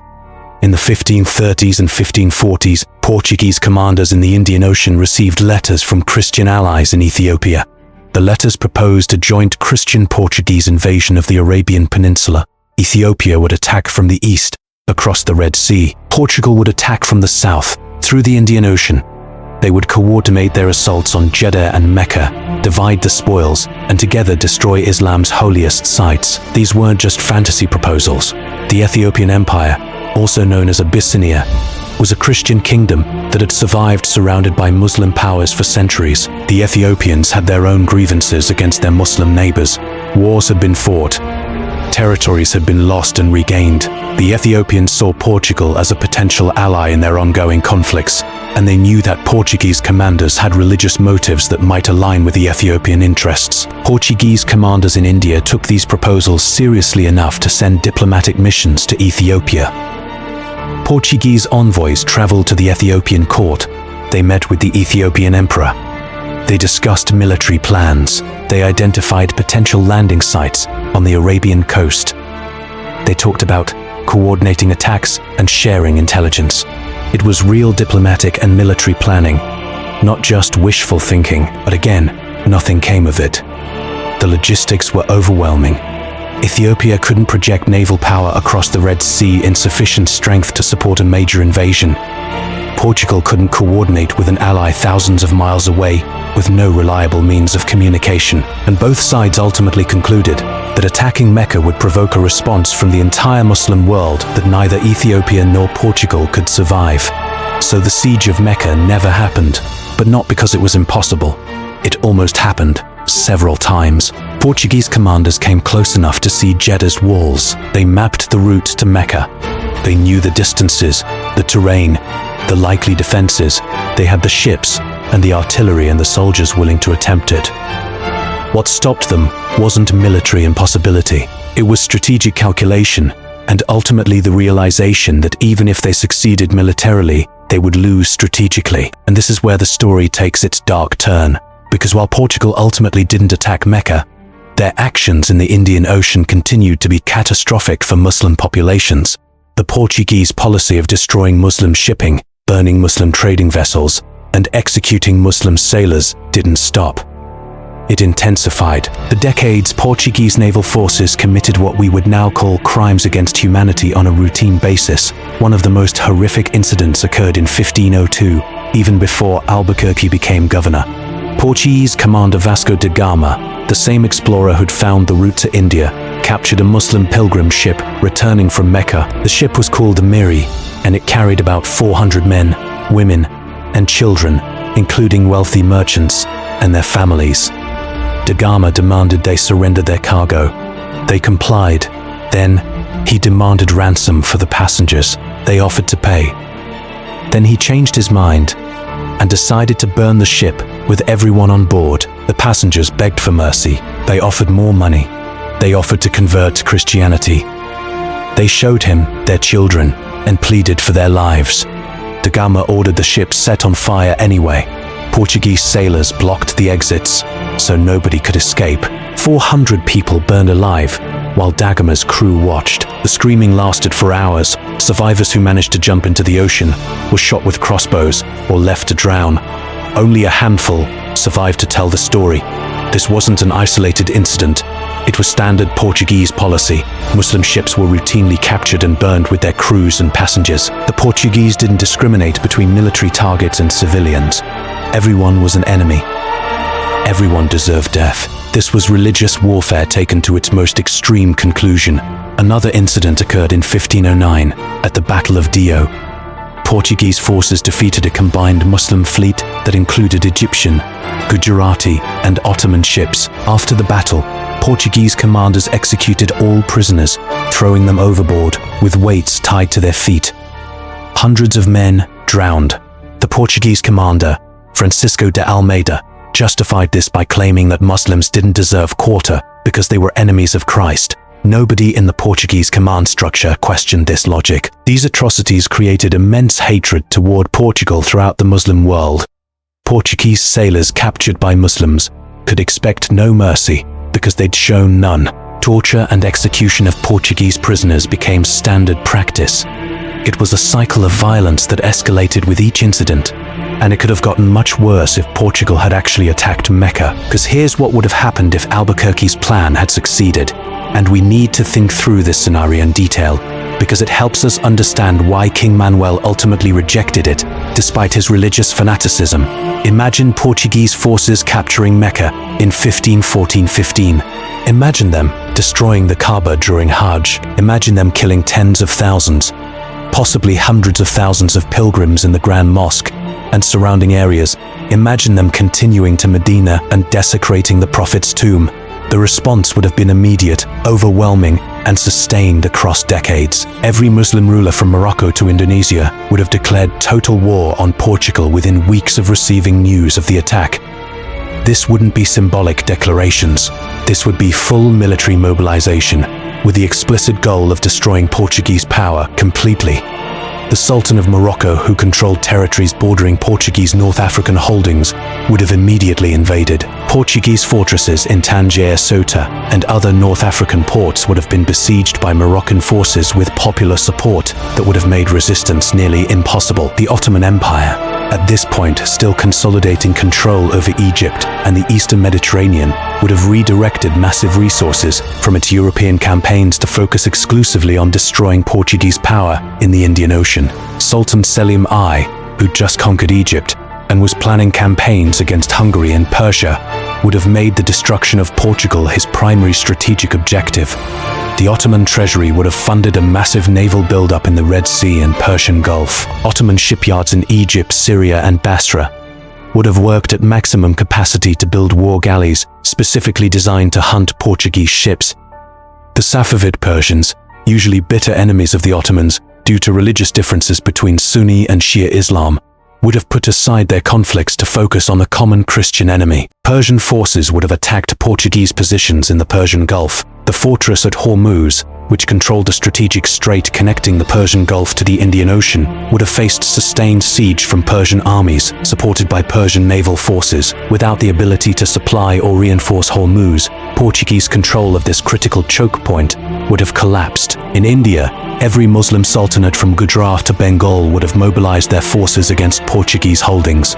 In the 1530s and 1540s, Portuguese commanders in the Indian Ocean received letters from Christian allies in Ethiopia. The letters proposed a joint Christian-Portuguese invasion of the Arabian Peninsula. Ethiopia would attack from the east, across the Red Sea. Portugal would attack from the south, through the Indian Ocean. They would coordinate their assaults on Jeddah and Mecca, divide the spoils, and together destroy Islam's holiest sites. These weren't just fantasy proposals. The Ethiopian Empire, also known as Abyssinia, was a Christian kingdom that had survived surrounded by Muslim powers for centuries. The Ethiopians had their own grievances against their Muslim neighbors. Wars had been fought. Territories had been lost and regained. The Ethiopians saw Portugal as a potential ally in their ongoing conflicts, and they knew that Portuguese commanders had religious motives that might align with the Ethiopian interests. Portuguese commanders in India took these proposals seriously enough to send diplomatic missions to Ethiopia. Portuguese envoys traveled to the Ethiopian court. They met with the Ethiopian emperor. They discussed military plans. They identified potential landing sites on the Arabian coast. They talked about coordinating attacks and sharing intelligence. It was real diplomatic and military planning, not just wishful thinking, but again, nothing came of it. The logistics were overwhelming. Ethiopia couldn't project naval power across the Red Sea in sufficient strength to support a major invasion. Portugal couldn't coordinate with an ally thousands of miles away with no reliable means of communication, and both sides ultimately concluded that attacking Mecca would provoke a response from the entire Muslim world that neither Ethiopia nor Portugal could survive. So the siege of Mecca never happened, but not because it was impossible. It almost happened, several times. Portuguese commanders came close enough to see Jeddah's walls. They mapped the route to Mecca. They knew the distances, the terrain, the likely defenses. They had the ships and the artillery and the soldiers willing to attempt it. What stopped them wasn't military impossibility. It was strategic calculation. and ultimately the realization that even if they succeeded militarily, they would lose strategically. And this is where the story takes its dark turn, because while Portugal ultimately didn't attack Mecca, their actions in the Indian Ocean continued to be catastrophic for Muslim populations. The Portuguese policy of destroying Muslim shipping, burning Muslim trading vessels, and executing Muslim sailors didn't stop. It intensified. For decades, Portuguese naval forces committed what we would now call crimes against humanity on a routine basis. One of the most horrific incidents occurred in 1502, even before Albuquerque became governor. Portuguese commander Vasco da Gama, the same explorer who'd found the route to India, captured a Muslim pilgrim ship returning from Mecca. The ship was called the Miri, and it carried about 400 men, women, and children, including wealthy merchants and their families. Da Gama demanded they surrender their cargo. They complied. Then, he demanded ransom for the passengers. They offered to pay. Then he changed his mind and decided to burn the ship with everyone on board. The passengers begged for mercy. They offered more money. They offered to convert to Christianity. They showed him their children and pleaded for their lives. Da Gama ordered the ship set on fire anyway. Portuguese sailors blocked the exits, so nobody could escape. 400 people burned alive, while Da Gama's crew watched. The screaming lasted for hours. Survivors who managed to jump into the ocean were shot with crossbows or left to drown. Only a handful survived to tell the story. This wasn't an isolated incident. It was standard Portuguese policy. Muslim ships were routinely captured and burned with their crews and passengers. The Portuguese didn't discriminate between military targets and civilians. Everyone was an enemy. Everyone deserved death. This was religious warfare taken to its most extreme conclusion. Another incident occurred in 1509 at the Battle of Dio. Portuguese forces defeated a combined Muslim fleet that included Egyptian, Gujarati, and Ottoman ships. After the battle, Portuguese commanders executed all prisoners, throwing them overboard with weights tied to their feet. Hundreds of men drowned. The Portuguese commander, Francisco de Almeida, justified this by claiming that Muslims didn't deserve quarter because they were enemies of Christ. Nobody in the Portuguese command structure questioned this logic. These atrocities created immense hatred toward Portugal throughout the Muslim world. Portuguese sailors captured by Muslims could expect no mercy because they'd shown none. Torture and execution of Portuguese prisoners became standard practice. It was a cycle of violence that escalated with each incident, and it could have gotten much worse if Portugal had actually attacked Mecca. Because here's what would have happened if Albuquerque's plan had succeeded, and we need to think through this scenario in detail, because it helps us understand why King Manuel ultimately rejected it, despite his religious fanaticism. Imagine Portuguese forces capturing Mecca in 1514-15. Imagine them destroying the Kaaba during Hajj. Imagine them killing tens of thousands, possibly hundreds of thousands of pilgrims in the Grand Mosque and surrounding areas. Imagine them continuing to Medina and desecrating the Prophet's tomb. The response would have been immediate, overwhelming, and sustained across decades. Every Muslim ruler from Morocco to Indonesia would have declared total war on Portugal within weeks of receiving news of the attack. This wouldn't be symbolic declarations. This would be full military mobilization, with the explicit goal of destroying Portuguese power completely. The Sultan of Morocco, who controlled territories bordering Portuguese North African holdings, would have immediately invaded. Portuguese fortresses in Tangier, Ceuta, and other North African ports would have been besieged by Moroccan forces with popular support that would have made resistance nearly impossible. The Ottoman Empire, at this point still consolidating control over Egypt and the Eastern Mediterranean, would have redirected massive resources from its European campaigns to focus exclusively on destroying Portuguese power in the Indian Ocean. Sultan Selim I, who'd just conquered Egypt and was planning campaigns against Hungary and Persia, would have made the destruction of Portugal his primary strategic objective. The Ottoman treasury would have funded a massive naval buildup in the Red Sea and Persian Gulf. Ottoman shipyards in Egypt, Syria, and Basra would have worked at maximum capacity to build war galleys specifically designed to hunt Portuguese ships. The Safavid Persians, usually bitter enemies of the Ottomans due to religious differences between Sunni and Shia Islam, would have put aside their conflicts to focus on a common Christian enemy. Persian forces would have attacked Portuguese positions in the Persian Gulf. The fortress at Hormuz, which controlled a strategic strait connecting the Persian Gulf to the Indian Ocean, would have faced sustained siege from Persian armies, supported by Persian naval forces. Without the ability to supply or reinforce Hormuz, Portuguese control of this critical choke point would have collapsed. In India, every Muslim sultanate from Gujarat to Bengal would have mobilized their forces against Portuguese holdings.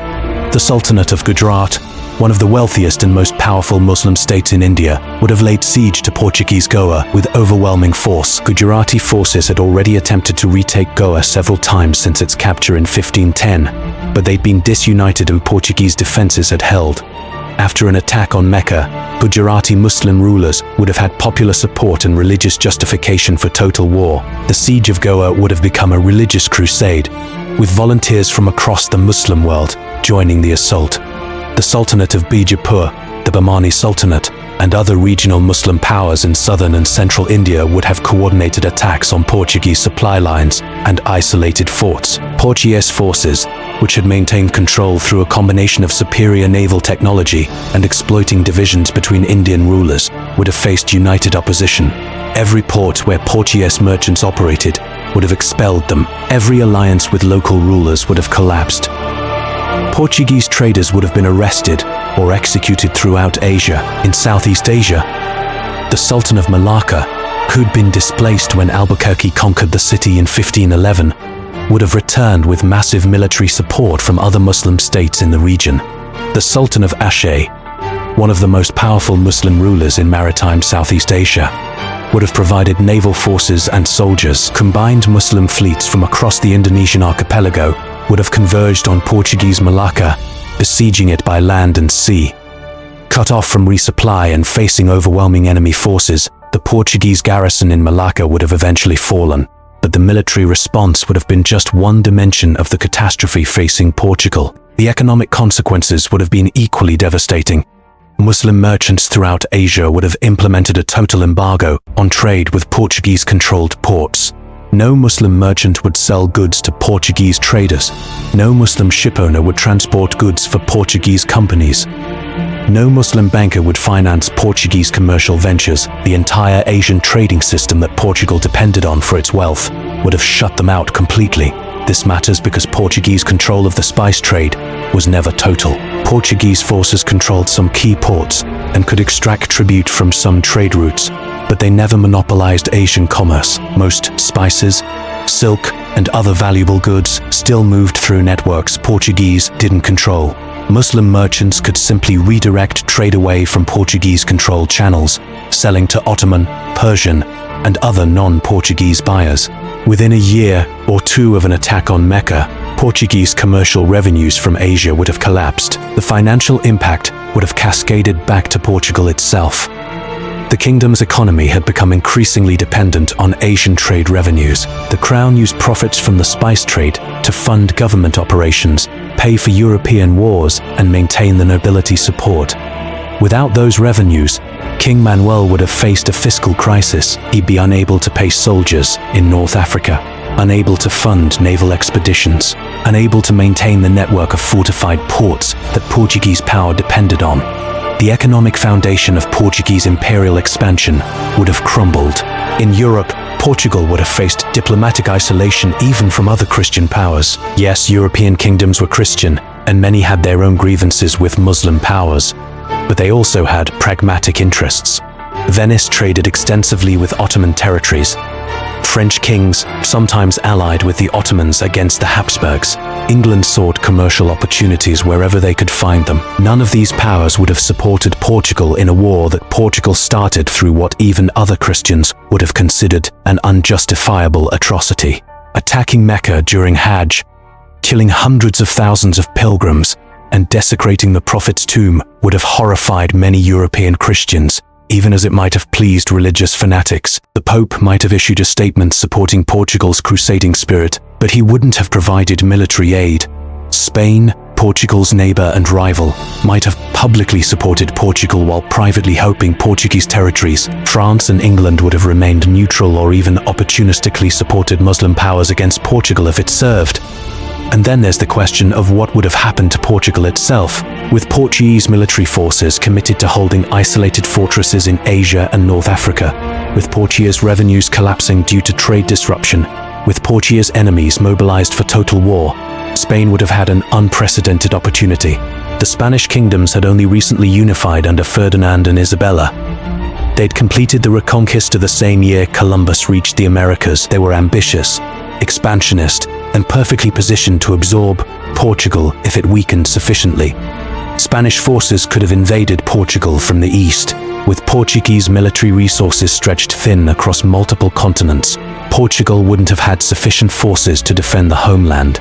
The Sultanate of Gujarat, one of the wealthiest and most powerful Muslim states in India, would have laid siege to Portuguese Goa with overwhelming force. Gujarati forces had already attempted to retake Goa several times since its capture in 1510, but they'd been disunited and Portuguese defenses had held. After an attack on Mecca, Gujarati Muslim rulers would have had popular support and religious justification for total war. The siege of Goa would have become a religious crusade, with volunteers from across the Muslim world joining the assault. The Sultanate of Bijapur, the Bahmani Sultanate, and other regional Muslim powers in southern and central India would have coordinated attacks on Portuguese supply lines and isolated forts. Portuguese forces, which had maintained control through a combination of superior naval technology and exploiting divisions between Indian rulers, would have faced united opposition. Every port where Portuguese merchants operated would have expelled them. Every alliance with local rulers would have collapsed. Portuguese traders would have been arrested or executed throughout Asia. In Southeast Asia, the Sultan of Malacca, who'd been displaced when Albuquerque conquered the city in 1511, would have returned with massive military support from other Muslim states in the region. The Sultan of Aceh, one of the most powerful Muslim rulers in maritime Southeast Asia, would have provided naval forces and soldiers. Combined Muslim fleets from across the Indonesian archipelago would have converged on Portuguese Malacca, besieging it by land and sea. Cut off from resupply and facing overwhelming enemy forces, the Portuguese garrison in Malacca would have eventually fallen. But the military response would have been just one dimension of the catastrophe facing Portugal. The economic consequences would have been equally devastating. Muslim merchants throughout Asia would have implemented a total embargo on trade with Portuguese-controlled ports. No Muslim merchant would sell goods to Portuguese traders. No Muslim shipowner would transport goods for Portuguese companies. No Muslim banker would finance Portuguese commercial ventures. The entire Asian trading system that Portugal depended on for its wealth would have shut them out completely. This matters because Portuguese control of the spice trade was never total. Portuguese forces controlled some key ports and could extract tribute from some trade routes, but they never monopolized Asian commerce. Most spices, silk, and other valuable goods still moved through networks Portuguese didn't control. Muslim merchants could simply redirect trade away from Portuguese-controlled channels, selling to Ottoman, Persian, and other non-Portuguese buyers. Within a year or two of an attack on Mecca, Portuguese commercial revenues from Asia would have collapsed. The financial impact would have cascaded back to Portugal itself. The kingdom's economy had become increasingly dependent on Asian trade revenues. The crown used profits from the spice trade to fund government operations, pay for European wars, and maintain the nobility support. Without those revenues, King Manuel would have faced a fiscal crisis. He'd be unable to pay soldiers in North Africa, unable to fund naval expeditions, unable to maintain the network of fortified ports that Portuguese power depended on. The economic foundation of Portuguese imperial expansion would have crumbled. In Europe, Portugal would have faced diplomatic isolation even from other Christian powers. Yes, European kingdoms were Christian, and many had their own grievances with Muslim powers, but they also had pragmatic interests. Venice traded extensively with Ottoman territories. French kings sometimes allied with the Ottomans against the Habsburgs. England sought commercial opportunities wherever they could find them. None of these powers would have supported Portugal in a war that Portugal started through what even other Christians would have considered an unjustifiable atrocity. Attacking Mecca during Hajj, killing hundreds of thousands of pilgrims, and desecrating the Prophet's tomb would have horrified many European Christians. Even as it might have pleased religious fanatics, the Pope might have issued a statement supporting Portugal's crusading spirit, but he wouldn't have provided military aid. Spain, Portugal's neighbor and rival, might have publicly supported Portugal while privately hoping Portuguese territories. France and England would have remained neutral or even opportunistically supported Muslim powers against Portugal if it served. And then there's the question of what would have happened to Portugal itself, with Portuguese military forces committed to holding isolated fortresses in Asia and North Africa. with Portuguese revenues collapsing due to trade disruption, with Portuguese enemies mobilized for total war, Spain would have had an unprecedented opportunity. The Spanish kingdoms had only recently unified under Ferdinand and Isabella. They'd completed the Reconquista the same year Columbus reached the Americas. They were ambitious, expansionist, and perfectly positioned to absorb Portugal if it weakened sufficiently. Spanish forces could have invaded Portugal from the east, with Portuguese military resources stretched thin across multiple continents. Portugal wouldn't have had sufficient forces to defend the homeland.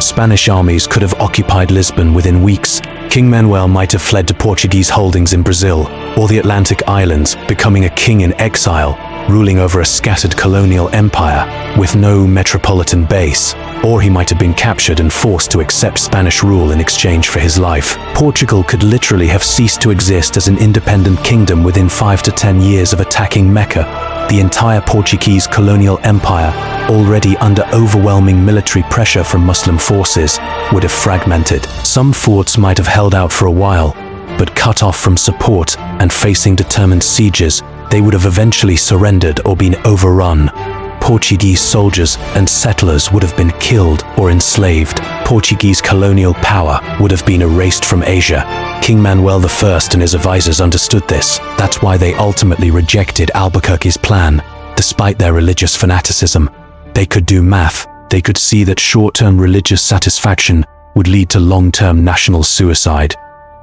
Spanish armies could have occupied Lisbon within weeks. King Manuel might have fled to Portuguese holdings in Brazil or the Atlantic islands, becoming a king in exile, ruling over a scattered colonial empire with no metropolitan base. Or he might have been captured and forced to accept Spanish rule in exchange for his life. Portugal could literally have ceased to exist as an independent kingdom within 5 to 10 years of attacking Mecca. The entire Portuguese colonial empire, already under overwhelming military pressure from Muslim forces, would have fragmented. Some forts might have held out for a while, but cut off from support and facing determined sieges, they would have eventually surrendered or been overrun. Portuguese soldiers and settlers would have been killed or enslaved. Portuguese colonial power would have been erased from Asia. King Manuel I and his advisors understood this. That's why they ultimately rejected Albuquerque's plan. Despite their religious fanaticism, they could do math. They could see that short-term religious satisfaction would lead to long-term national suicide.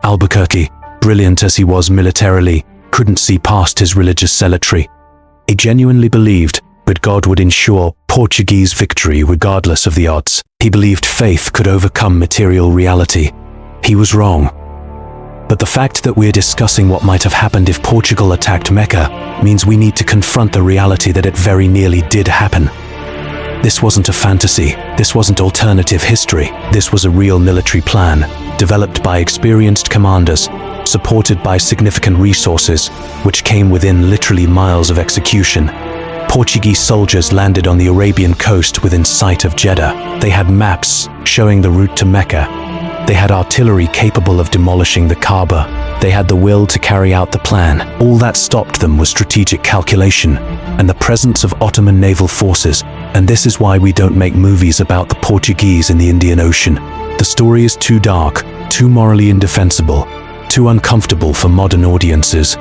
Albuquerque, brilliant as he was militarily, couldn't see past his religious zealotry. He genuinely believed that God would ensure Portuguese victory regardless of the odds. He believed faith could overcome material reality. He was wrong. But the fact that we're discussing what might have happened if Portugal attacked Mecca means we need to confront the reality that it very nearly did happen. This wasn't a fantasy. This wasn't alternative history. This was a real military plan, developed by experienced commanders, supported by significant resources, which came within literally miles of execution. Portuguese soldiers landed on the Arabian coast within sight of Jeddah. They had maps showing the route to Mecca. They had artillery capable of demolishing the Kaaba. They had the will to carry out the plan. All that stopped them was strategic calculation and the presence of Ottoman naval forces. And this is why we don't make movies about the Portuguese in the Indian Ocean. The story is too dark, too morally indefensible, too uncomfortable for modern audiences.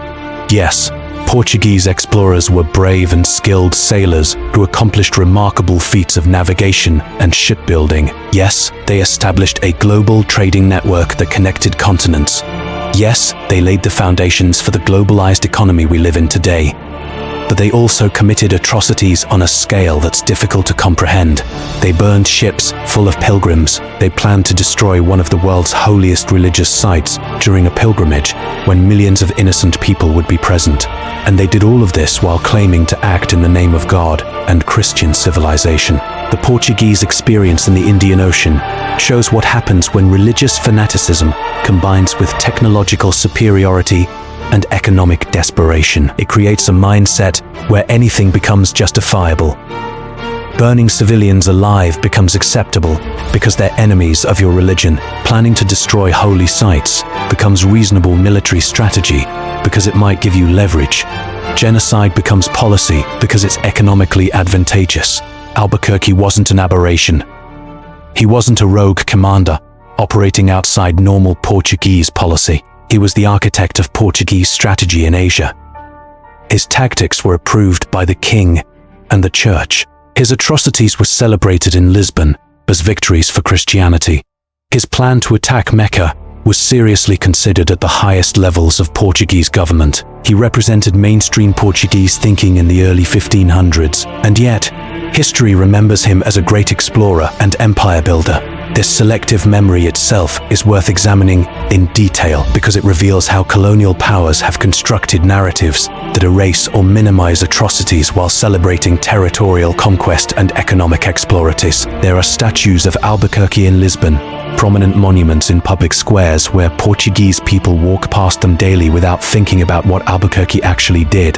Yes, Portuguese explorers were brave and skilled sailors who accomplished remarkable feats of navigation and shipbuilding. Yes, they established a global trading network that connected continents. Yes, they laid the foundations for the globalized economy we live in today. But they also committed atrocities on a scale that's difficult to comprehend. They burned ships full of pilgrims. They planned to destroy one of the world's holiest religious sites during a pilgrimage when millions of innocent people would be present. And they did all of this while claiming to act in the name of God and Christian civilization. The Portuguese experience in the Indian Ocean shows what happens when religious fanaticism combines with technological superiority and economic desperation. It creates a mindset where anything becomes justifiable. Burning civilians alive becomes acceptable because they're enemies of your religion. Planning to destroy holy sites becomes reasonable military strategy because it might give you leverage. Genocide becomes policy because it's economically advantageous. Albuquerque wasn't an aberration. He wasn't a rogue commander operating outside normal Portuguese policy. He was the architect of Portuguese strategy in Asia. His tactics were approved by the king and the church. His atrocities were celebrated in Lisbon as victories for Christianity. His plan to attack Mecca was seriously considered at the highest levels of Portuguese government. He represented mainstream Portuguese thinking in the early 1500s, and yet, history remembers him as a great explorer and empire builder. This selective memory itself is worth examining in detail because it reveals how colonial powers have constructed narratives that erase or minimize atrocities while celebrating territorial conquest and economic exploratives. There are statues of Albuquerque in Lisbon, prominent monuments in public squares where Portuguese people walk past them daily without thinking about what Albuquerque actually did.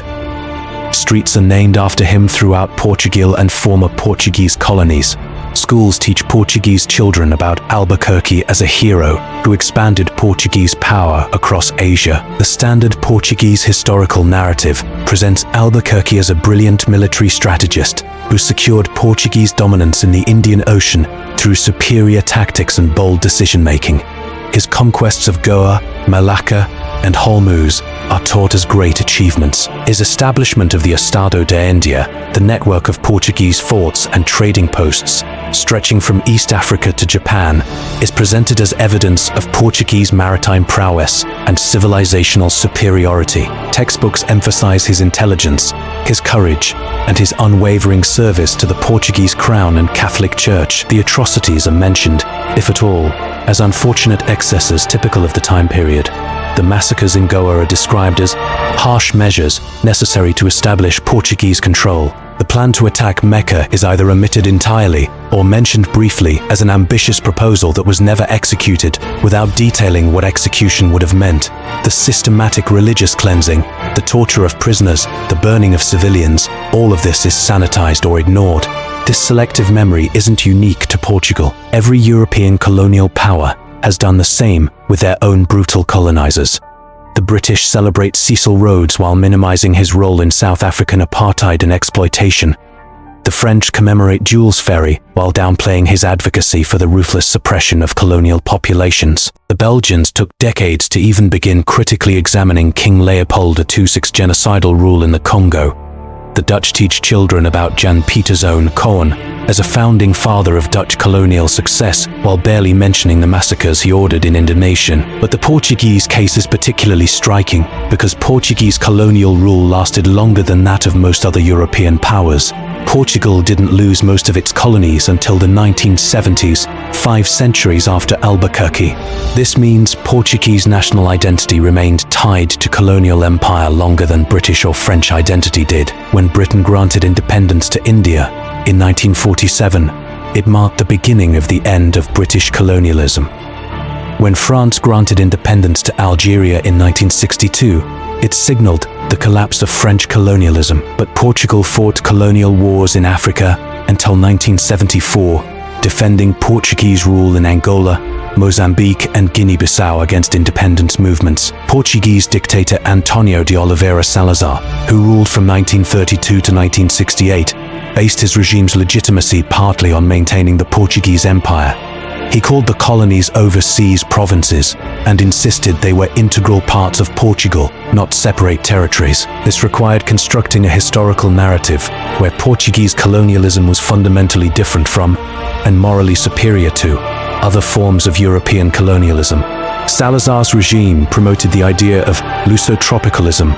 Streets are named after him throughout Portugal and former Portuguese colonies. Schools teach Portuguese children about Albuquerque as a hero who expanded Portuguese power across Asia. The standard Portuguese historical narrative presents Albuquerque as a brilliant military strategist who secured Portuguese dominance in the Indian Ocean through superior tactics and bold decision-making. His conquests of Goa, Malacca, and Hormuz are taught as great achievements. His establishment of the Estado de India, the network of Portuguese forts and trading posts stretching from East Africa to Japan, is presented as evidence of Portuguese maritime prowess and civilizational superiority. Textbooks emphasize his intelligence, his courage, and his unwavering service to the Portuguese crown and Catholic Church. The atrocities are mentioned, if at all, as unfortunate excesses typical of the time period. The massacres in Goa are described as harsh measures necessary to establish Portuguese control. The plan to attack Mecca is either omitted entirely or mentioned briefly as an ambitious proposal that was never executed, without detailing what execution would have meant. The systematic religious cleansing, the torture of prisoners, the burning of civilians, all of this is sanitized or ignored. This selective memory isn't unique to Portugal. Every European colonial power has done the same with their own brutal colonizers. The British celebrate Cecil Rhodes while minimizing his role in South African apartheid and exploitation. The French commemorate Jules Ferry while downplaying his advocacy for the ruthless suppression of colonial populations. The Belgians took decades to even begin critically examining King Leopold II's genocidal rule in the Congo. The Dutch teach children about Jan Pieter Zoon Koen as a founding father of Dutch colonial success, while barely mentioning the massacres he ordered in Indonesia. But the Portuguese case is particularly striking because Portuguese colonial rule lasted longer than that of most other European powers. Portugal didn't lose most of its colonies until the 1970s, 5 centuries after Albuquerque. This means Portuguese national identity remained tied to colonial empire longer than British or French identity did. When Britain granted independence to India in 1947, it marked the beginning of the end of British colonialism. When France granted independence to Algeria in 1962, it signaled the collapse of French colonialism. But Portugal fought colonial wars in Africa until 1974, defending Portuguese rule in Angola, Mozambique, and Guinea-Bissau against independence movements. Portuguese dictator António de Oliveira Salazar, who ruled from 1932 to 1968, based his regime's legitimacy partly on maintaining the Portuguese Empire. He called the colonies overseas provinces and insisted they were integral parts of Portugal, not separate territories. This required constructing a historical narrative where Portuguese colonialism was fundamentally different from, and morally superior to, other forms of European colonialism. Salazar's regime promoted the idea of Lusotropicalism,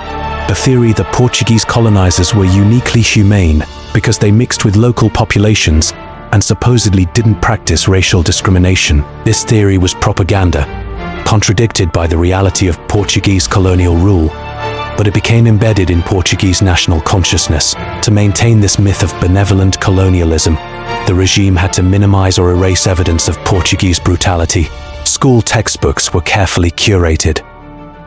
a theory that Portuguese colonizers were uniquely humane because they mixed with local populations and supposedly didn't practice racial discrimination. This theory was propaganda, contradicted by the reality of Portuguese colonial rule, but it became embedded in Portuguese national consciousness. To maintain this myth of benevolent colonialism, the regime had to minimize or erase evidence of Portuguese brutality. School textbooks were carefully curated.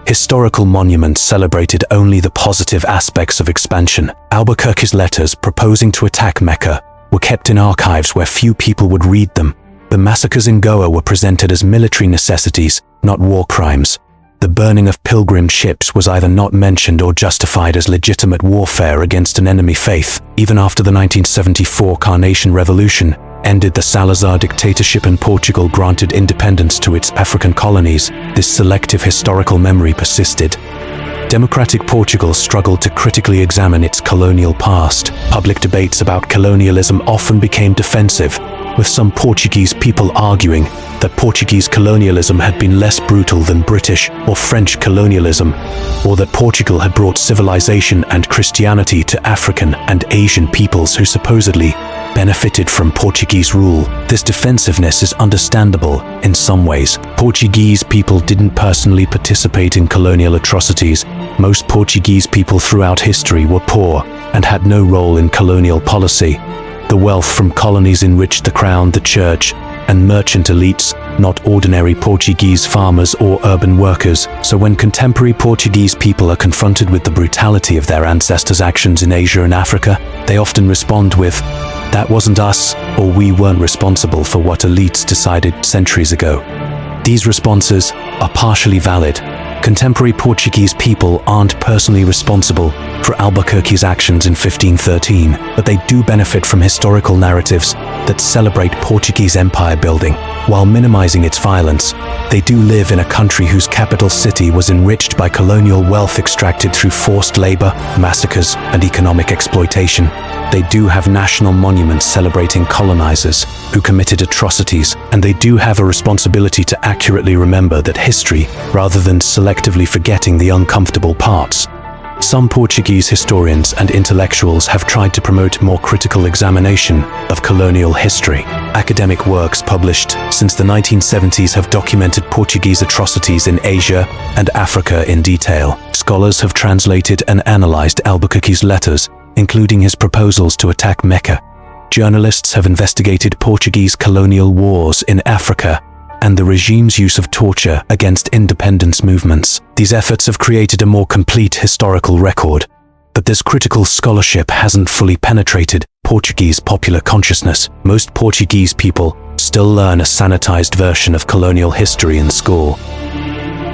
Historical monuments celebrated only the positive aspects of expansion. Albuquerque's letters proposing to attack Mecca were kept in archives where few people would read them. The massacres in Goa were presented as military necessities, not war crimes. The burning of pilgrim ships was either not mentioned or justified as legitimate warfare against an enemy faith. Even after the 1974 Carnation Revolution ended the Salazar dictatorship and Portugal granted independence to its African colonies, this selective historical memory persisted. Democratic Portugal struggled to critically examine its colonial past. Public debates about colonialism often became defensive, with some Portuguese people arguing that Portuguese colonialism had been less brutal than British or French colonialism, or that Portugal had brought civilization and Christianity to African and Asian peoples who supposedly benefited from Portuguese rule. This defensiveness is understandable in some ways. Portuguese people didn't personally participate in colonial atrocities. Most Portuguese people throughout history were poor and had no role in colonial policy. The wealth from colonies enriched the crown, the church, and merchant elites, not ordinary Portuguese farmers or urban workers. So when contemporary Portuguese people are confronted with the brutality of their ancestors' actions in Asia and Africa, they often respond with, That wasn't us, or we weren't responsible for what elites decided centuries ago. These responses are partially valid. Contemporary Portuguese people aren't personally responsible for Albuquerque's actions in 1513, but they do benefit from historical narratives that celebrate Portuguese empire building. While minimizing its violence, they do live in a country whose capital city was enriched by colonial wealth extracted through forced labor, massacres, and economic exploitation. They do have national monuments celebrating colonizers who committed atrocities, and they do have a responsibility to accurately remember that history, rather than selectively forgetting the uncomfortable parts. Some Portuguese historians and intellectuals have tried to promote more critical examination of colonial history. Academic works published since the 1970s have documented Portuguese atrocities in Asia and Africa in detail. Scholars have translated and analyzed Albuquerque's letters, including his proposals to attack Mecca. Journalists have investigated Portuguese colonial wars in Africa and the regime's use of torture against independence movements. These efforts have created a more complete historical record, but this critical scholarship hasn't fully penetrated Portuguese popular consciousness. Most Portuguese people still learn a sanitized version of colonial history in school.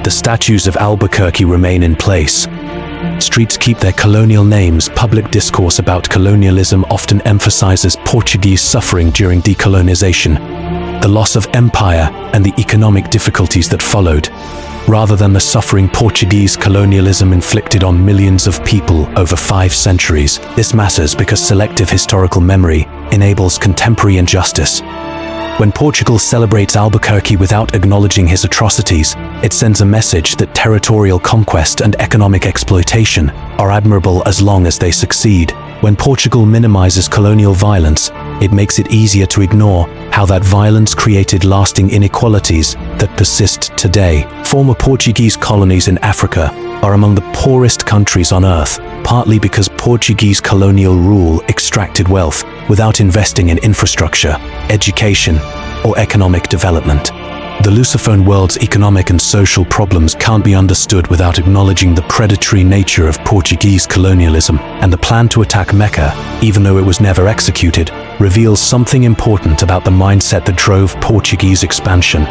The statues of Albuquerque remain in place. Streets keep their colonial names. Public discourse about colonialism often emphasizes Portuguese suffering during decolonization, the loss of empire, and the economic difficulties that followed, rather than the suffering Portuguese colonialism inflicted on millions of people over 5 centuries. This matters because selective historical memory enables contemporary injustice. When Portugal celebrates Albuquerque without acknowledging his atrocities, it sends a message that territorial conquest and economic exploitation are admirable as long as they succeed. When Portugal minimizes colonial violence, it makes it easier to ignore how that violence created lasting inequalities that persist today. Former Portuguese colonies in Africa are among the poorest countries on earth, partly because Portuguese colonial rule extracted wealth without investing in infrastructure, education, or economic development. The Lusophone world's economic and social problems can't be understood without acknowledging the predatory nature of Portuguese colonialism, and the plan to attack Mecca, even though it was never executed, reveals something important about the mindset that drove Portuguese expansion.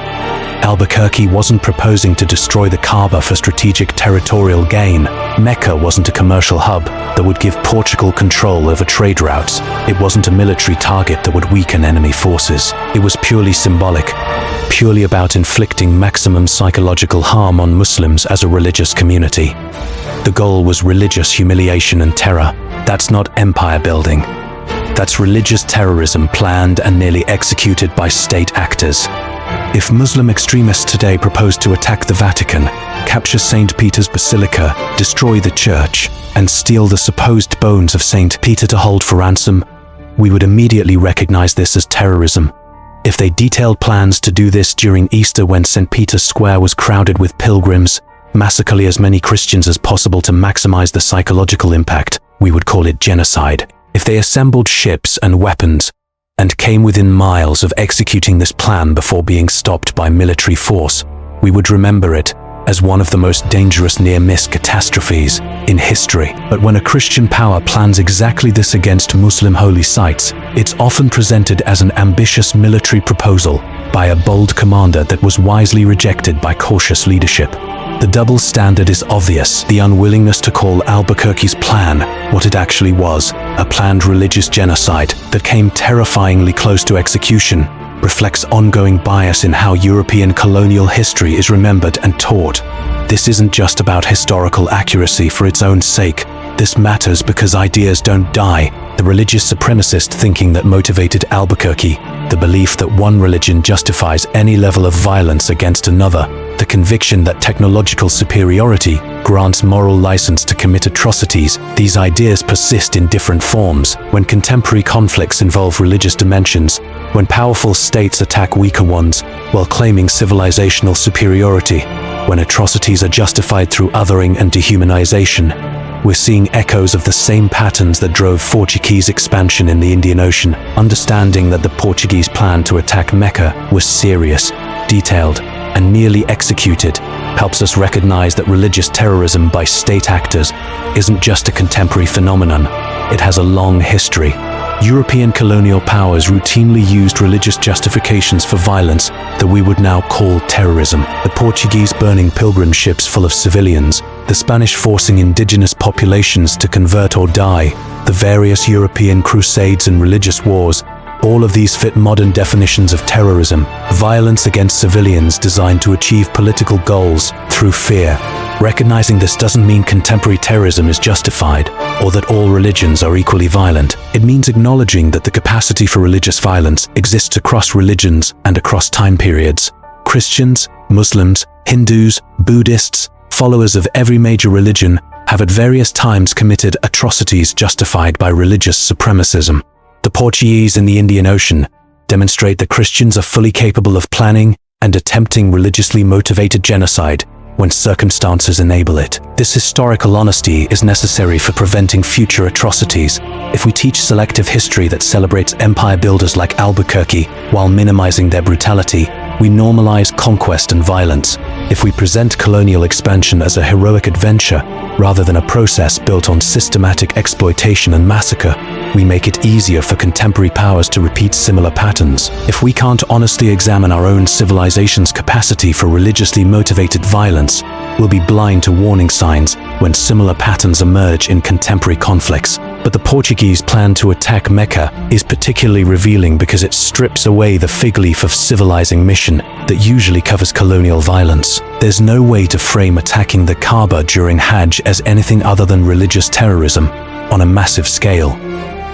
Albuquerque wasn't proposing to destroy the Kaaba for strategic territorial gain. Mecca wasn't a commercial hub that would give Portugal control over trade routes. It wasn't a military target that would weaken enemy forces. It was purely symbolic, purely about inflicting maximum psychological harm on Muslims as a religious community. The goal was religious humiliation and terror. That's not empire building. That's religious terrorism planned and nearly executed by state actors. If Muslim extremists today propose to attack the Vatican, capture St. Peter's Basilica, destroy the church, and steal the supposed bones of St. Peter to hold for ransom, we would immediately recognize this as terrorism. If they detailed plans to do this during Easter when St. Peter's Square was crowded with pilgrims, massacre as many Christians as possible to maximize the psychological impact, we would call it genocide. If they assembled ships and weapons and came within miles of executing this plan before being stopped by military force, we would remember it as one of the most dangerous near-miss catastrophes in history. But when a Christian power plans exactly this against Muslim holy sites, it's often presented as an ambitious military proposal by a bold commander that was wisely rejected by cautious leadership. The double standard is obvious. The unwillingness to call Albuquerque's plan what it actually was, a planned religious genocide that came terrifyingly close to execution, reflects ongoing bias in how European colonial history is remembered and taught. This isn't just about historical accuracy for its own sake. This matters because ideas don't die. The religious supremacist thinking that motivated Albuquerque, the belief that one religion justifies any level of violence against another, the conviction that technological superiority grants moral license to commit atrocities, these ideas persist in different forms. When contemporary conflicts involve religious dimensions, when powerful states attack weaker ones while claiming civilizational superiority, when atrocities are justified through othering and dehumanization, we're seeing echoes of the same patterns that drove Portuguese expansion in the Indian Ocean. Understanding that the Portuguese plan to attack Mecca was serious, detailed, and nearly executed helps us recognize that religious terrorism by state actors isn't just a contemporary phenomenon. It has a long history. European colonial powers routinely used religious justifications for violence that we would now call terrorism. The Portuguese burning pilgrim ships full of civilians, the Spanish forcing indigenous populations to convert or die, the various European crusades and religious wars, all of these fit modern definitions of terrorism, violence against civilians designed to achieve political goals through fear. Recognizing this doesn't mean contemporary terrorism is justified, or that all religions are equally violent. It means acknowledging that the capacity for religious violence exists across religions and across time periods. Christians, Muslims, Hindus, Buddhists, followers of every major religion have at various times committed atrocities justified by religious supremacism. The Portuguese in the Indian Ocean demonstrate that Christians are fully capable of planning and attempting religiously motivated genocide when circumstances enable it. This historical honesty is necessary for preventing future atrocities. If we teach selective history that celebrates empire builders like Albuquerque while minimizing their brutality, we normalize conquest and violence. If we present colonial expansion as a heroic adventure rather than a process built on systematic exploitation and massacre, we make it easier for contemporary powers to repeat similar patterns. If we can't honestly examine our own civilization's capacity for religiously motivated violence, we'll be blind to warning signs when similar patterns emerge in contemporary conflicts. But the Portuguese plan to attack Mecca is particularly revealing because it strips away the fig leaf of civilizing mission that usually covers colonial violence. There's no way to frame attacking the Kaaba during Hajj as anything other than religious terrorism on a massive scale.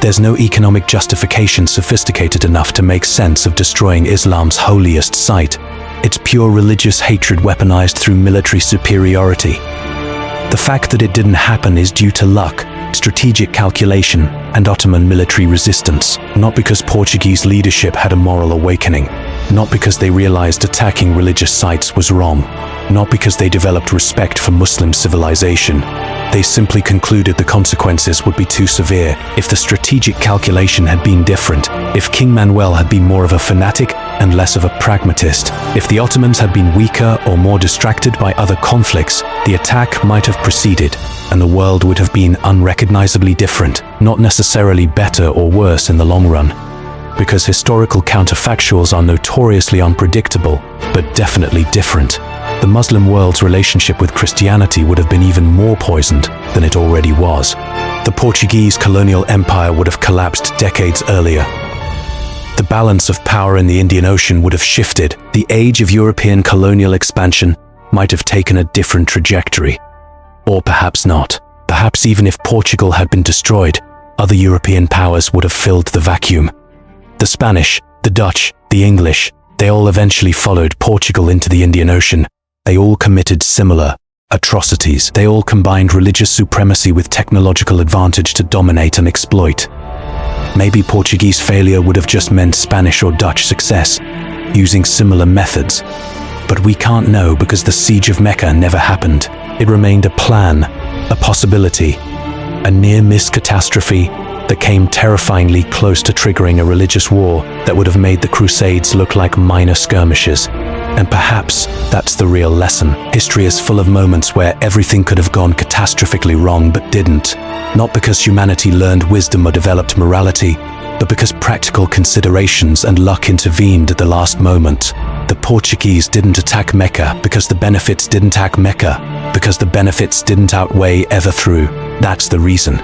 There's no economic justification sophisticated enough to make sense of destroying Islam's holiest site. It's pure religious hatred weaponized through military superiority. The fact that it didn't happen is due to luck, strategic calculation, and Ottoman military resistance, not because Portuguese leadership had a moral awakening, not because they realized attacking religious sites was wrong, not because they developed respect for Muslim civilization. They simply concluded the consequences would be too severe. If the strategic calculation had been different, if King Manuel had been more of a fanatic and less of a pragmatist, if the Ottomans had been weaker or more distracted by other conflicts, the attack might have proceeded, and the world would have been unrecognizably different, not necessarily better or worse in the long run. Because historical counterfactuals are notoriously unpredictable, but definitely different. The Muslim world's relationship with Christianity would have been even more poisoned than it already was. The Portuguese colonial empire would have collapsed decades earlier. The balance of power in the Indian Ocean would have shifted. The age of European colonial expansion might have taken a different trajectory. Or perhaps not. Perhaps even if Portugal had been destroyed, other European powers would have filled the vacuum. The Spanish, the Dutch, the English, they all eventually followed Portugal into the Indian Ocean. They all committed similar atrocities. They all combined religious supremacy with technological advantage to dominate and exploit. Maybe Portuguese failure would have just meant Spanish or Dutch success, using similar methods. But we can't know because the Siege of Mecca never happened. It remained a plan, a possibility, a near-miss catastrophe that came terrifyingly close to triggering a religious war that would have made the Crusades look like minor skirmishes. And perhaps that's the real lesson. History is full of moments where everything could have gone catastrophically wrong but didn't. Not because humanity learned wisdom or developed morality, but because practical considerations and luck intervened at the last moment. The Portuguese didn't attack Mecca because the benefits didn't outweigh Mecca, because the benefits didn't outweigh ever through. That's the reason.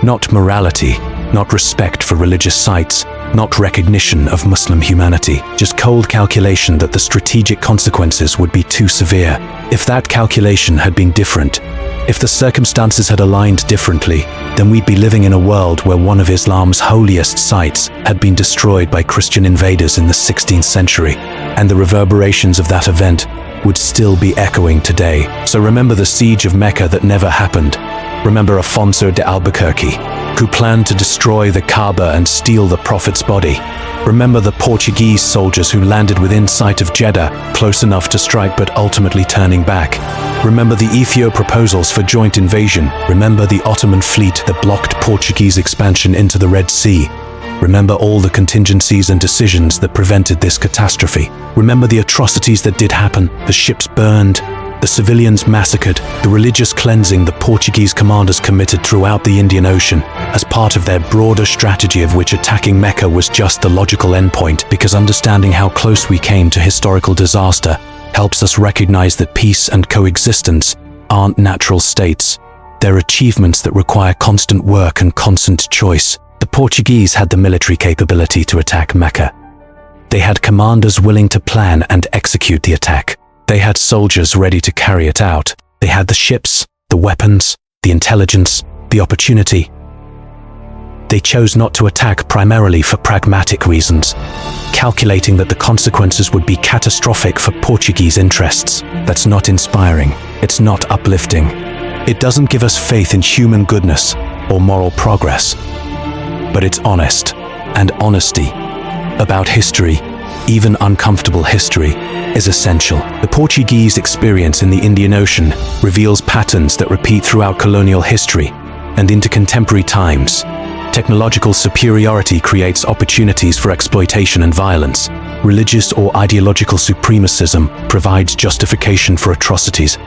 Not morality, not respect for religious sites, not recognition of Muslim humanity, just cold calculation that the strategic consequences would be too severe. If that calculation had been different, if the circumstances had aligned differently, then we'd be living in a world where one of Islam's holiest sites had been destroyed by Christian invaders in the 16th century, and the reverberations of that event would still be echoing today. So remember the siege of Mecca that never happened. Remember Afonso de Albuquerque, who planned to destroy the Kaaba and steal the Prophet's body. Remember the Portuguese soldiers who landed within sight of Jeddah, close enough to strike but ultimately turning back. Remember the Ethiopia proposals for joint invasion. Remember the Ottoman fleet that blocked Portuguese expansion into the Red Sea. Remember all the contingencies and decisions that prevented this catastrophe. Remember the atrocities that did happen, the ships burned, the civilians massacred, the religious cleansing the Portuguese commanders committed throughout the Indian Ocean. as part of their broader strategy, of which attacking Mecca was just the logical endpoint, because understanding how close we came to historical disaster helps us recognize that peace and coexistence aren't natural states. They're achievements that require constant work and constant choice. The Portuguese had the military capability to attack Mecca. They had commanders willing to plan and execute the attack. They had soldiers ready to carry it out. They had the ships, the weapons, the intelligence, the opportunity. They chose not to attack primarily for pragmatic reasons, calculating that the consequences would be catastrophic for Portuguese interests. That's not inspiring. It's not uplifting. It doesn't give us faith in human goodness or moral progress. But it's honest, and honesty about history, even uncomfortable history, is essential. The Portuguese experience in the Indian Ocean reveals patterns that repeat throughout colonial history and into contemporary times. Technological superiority creates opportunities for exploitation and violence. Religious or ideological supremacism provides justification for atrocities.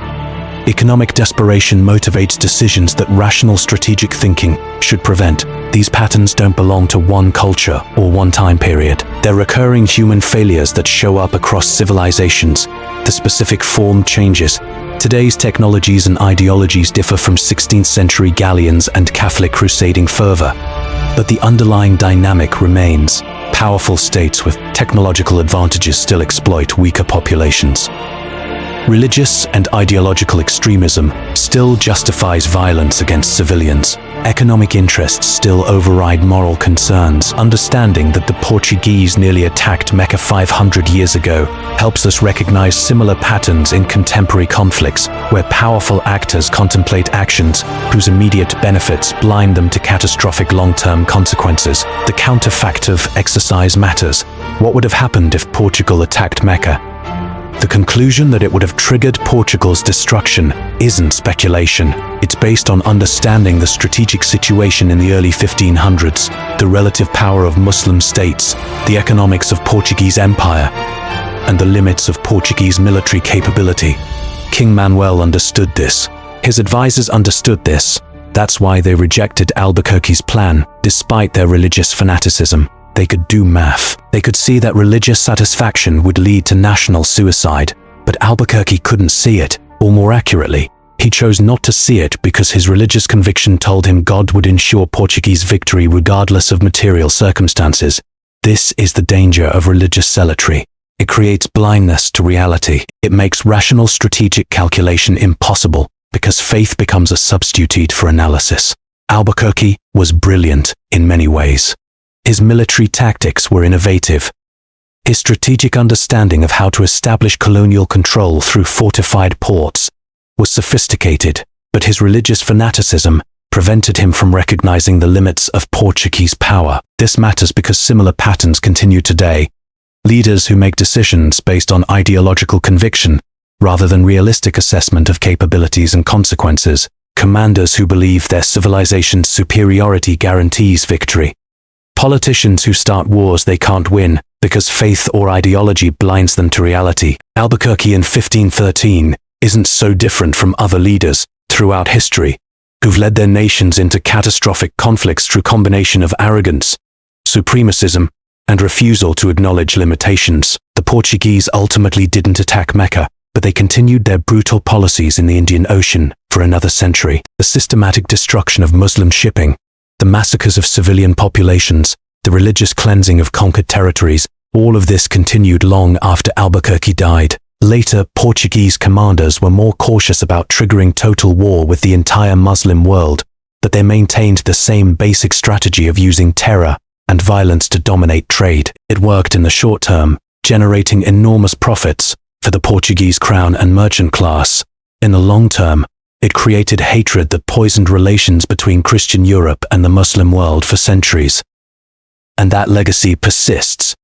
Economic desperation motivates decisions that rational strategic thinking should prevent. These patterns don't belong to one culture or one time period. They're recurring human failures that show up across civilizations. The specific form changes. Today's technologies and ideologies differ from 16th century galleons and Catholic crusading fervor. But the underlying dynamic remains. Powerful states with technological advantages still exploit weaker populations. Religious and ideological extremism still justifies violence against civilians. Economic interests still override moral concerns. Understanding that the Portuguese nearly attacked Mecca 500 years ago helps us recognize similar patterns in contemporary conflicts, where powerful actors contemplate actions whose immediate benefits blind them to catastrophic long-term consequences. The counterfactual exercise matters. What would have happened if Portugal attacked Mecca? The conclusion that it would have triggered Portugal's destruction isn't speculation. It's based on understanding the strategic situation in the early 1500s, the relative power of Muslim states, the economics of Portuguese Empire, and the limits of Portuguese military capability. King Manuel understood this. His advisors understood this. That's why they rejected Albuquerque's plan, despite their religious fanaticism. They could do math. They could see that religious satisfaction would lead to national suicide, but Albuquerque couldn't see it, or more accurately, he chose not to see it because his religious conviction told him God would ensure Portuguese victory regardless of material circumstances. This is the danger of religious zealotry. It creates blindness to reality. It makes rational strategic calculation impossible because faith becomes a substitute for analysis. Albuquerque was brilliant in many ways. His military tactics were innovative. His strategic understanding of how to establish colonial control through fortified ports was sophisticated, but his religious fanaticism prevented him from recognizing the limits of Portuguese power. This matters because similar patterns continue today. Leaders who make decisions based on ideological conviction rather than realistic assessment of capabilities and consequences. Commanders who believe their civilization's superiority guarantees victory. Politicians who start wars they can't win because faith or ideology blinds them to reality. Albuquerque in 1513 isn't so different from other leaders throughout history who've led their nations into catastrophic conflicts through combination of arrogance, supremacism, and refusal to acknowledge limitations. The Portuguese ultimately didn't attack Mecca, but they continued their brutal policies in the Indian Ocean for another century. The systematic destruction of Muslim shipping, the massacres of civilian populations, the religious cleansing of conquered territories, all of this continued long after Albuquerque died. Later, Portuguese commanders were more cautious about triggering total war with the entire Muslim world, but they maintained the same basic strategy of using terror and violence to dominate trade. It worked in the short term, generating enormous profits for the Portuguese crown and merchant class. In the long term, it created hatred that poisoned relations between Christian Europe and the Muslim world for centuries. And that legacy persists.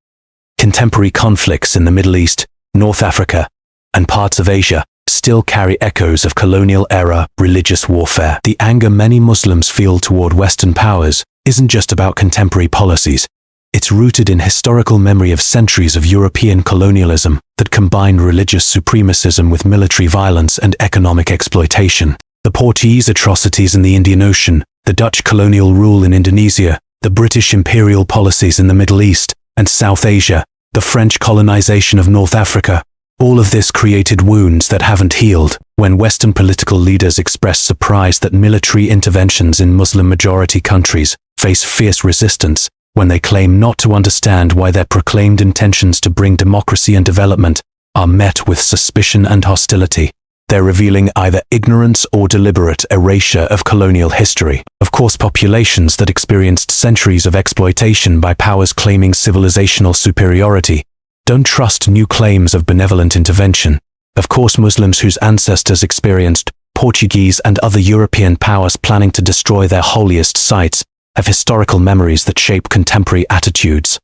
Contemporary conflicts in the Middle East, North Africa, and parts of Asia still carry echoes of colonial-era religious warfare. The anger many Muslims feel toward Western powers isn't just about contemporary policies. It's rooted in historical memory of centuries of European colonialism that combined religious supremacism with military violence and economic exploitation. The Portuguese atrocities in the Indian Ocean, the Dutch colonial rule in Indonesia, the British imperial policies in the Middle East and South Asia, the French colonization of North Africa. All of this created wounds that haven't healed. When Western political leaders express surprise that military interventions in Muslim-majority countries face fierce resistance, when they claim not to understand why their proclaimed intentions to bring democracy and development are met with suspicion and hostility, they're revealing either ignorance or deliberate erasure of colonial history. Of course, populations that experienced centuries of exploitation by powers claiming civilizational superiority don't trust new claims of benevolent intervention. Of course, Muslims whose ancestors experienced Portuguese and other European powers planning to destroy their holiest sites have historical memories that shape contemporary attitudes.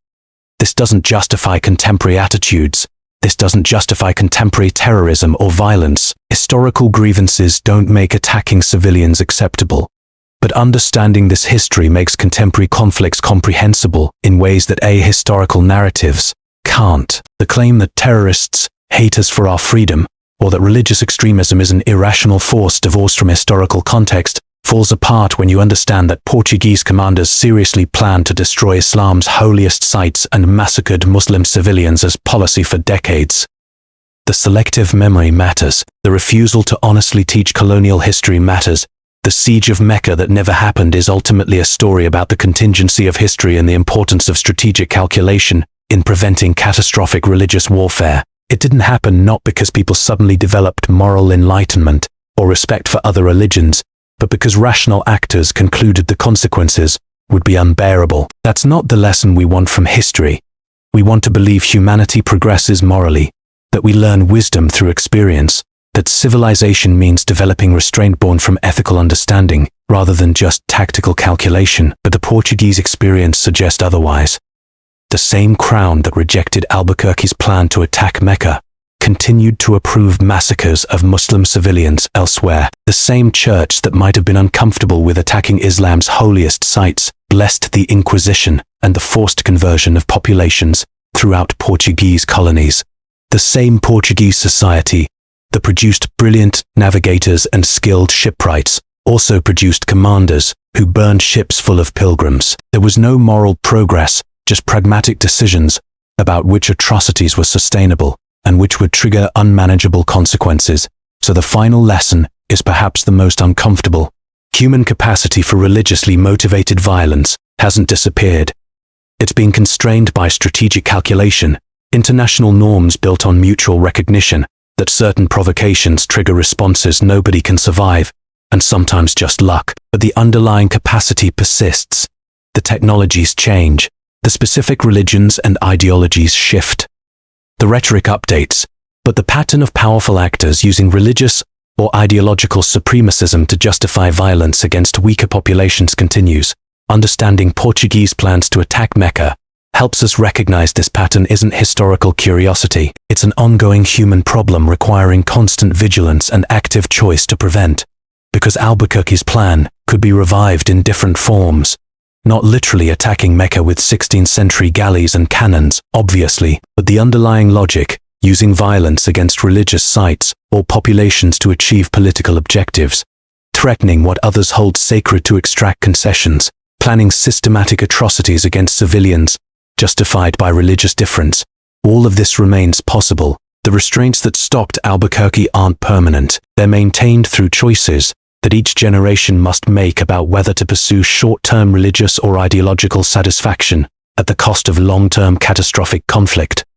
This doesn't justify contemporary attitudes. This doesn't justify contemporary terrorism or violence. Historical grievances don't make attacking civilians acceptable. But understanding this history makes contemporary conflicts comprehensible in ways that ahistorical narratives can't. The claim that terrorists hate us for our freedom, or that religious extremism is an irrational force divorced from historical context, falls apart when you understand that Portuguese commanders seriously planned to destroy Islam's holiest sites and massacred Muslim civilians as policy for decades. The selective memory matters. The refusal to honestly teach colonial history matters. The siege of Mecca that never happened is ultimately a story about the contingency of history and the importance of strategic calculation in preventing catastrophic religious warfare. It didn't happen not because people suddenly developed moral enlightenment or respect for other religions, but because rational actors concluded the consequences would be unbearable. That's not the lesson we want from history. We want to believe humanity progresses morally, that we learn wisdom through experience, that civilization means developing restraint born from ethical understanding rather than just tactical calculation. But the Portuguese experience suggests otherwise. The same crown that rejected Albuquerque's plan to attack Mecca continued to approve massacres of Muslim civilians elsewhere. The same church that might have been uncomfortable with attacking Islam's holiest sites blessed the Inquisition and the forced conversion of populations throughout Portuguese colonies. The same Portuguese society that produced brilliant navigators and skilled shipwrights also produced commanders who burned ships full of pilgrims. There was no moral progress, just pragmatic decisions about which atrocities were sustainable and which would trigger unmanageable consequences. So the final lesson is perhaps the most uncomfortable. Human capacity for religiously motivated violence hasn't disappeared. It's been constrained by strategic calculation, international norms built on mutual recognition that certain provocations trigger responses nobody can survive, and sometimes just luck. But the underlying capacity persists. The technologies change. The specific religions and ideologies shift. The rhetoric updates, but the pattern of powerful actors using religious or ideological supremacism to justify violence against weaker populations continues. Understanding Portuguese plans to attack Mecca helps us recognize this pattern isn't historical curiosity. It's an ongoing human problem requiring constant vigilance and active choice to prevent. Because Albuquerque's plan could be revived in different forms. Not literally attacking Mecca with 16th century galleys and cannons, obviously, but the underlying logic, using violence against religious sites or populations to achieve political objectives, threatening what others hold sacred to extract concessions, planning systematic atrocities against civilians, justified by religious difference. All of this remains possible. The restraints that stopped Albuquerque aren't permanent. They're maintained through choices that each generation must make about whether to pursue short-term religious or ideological satisfaction at the cost of long-term catastrophic conflict.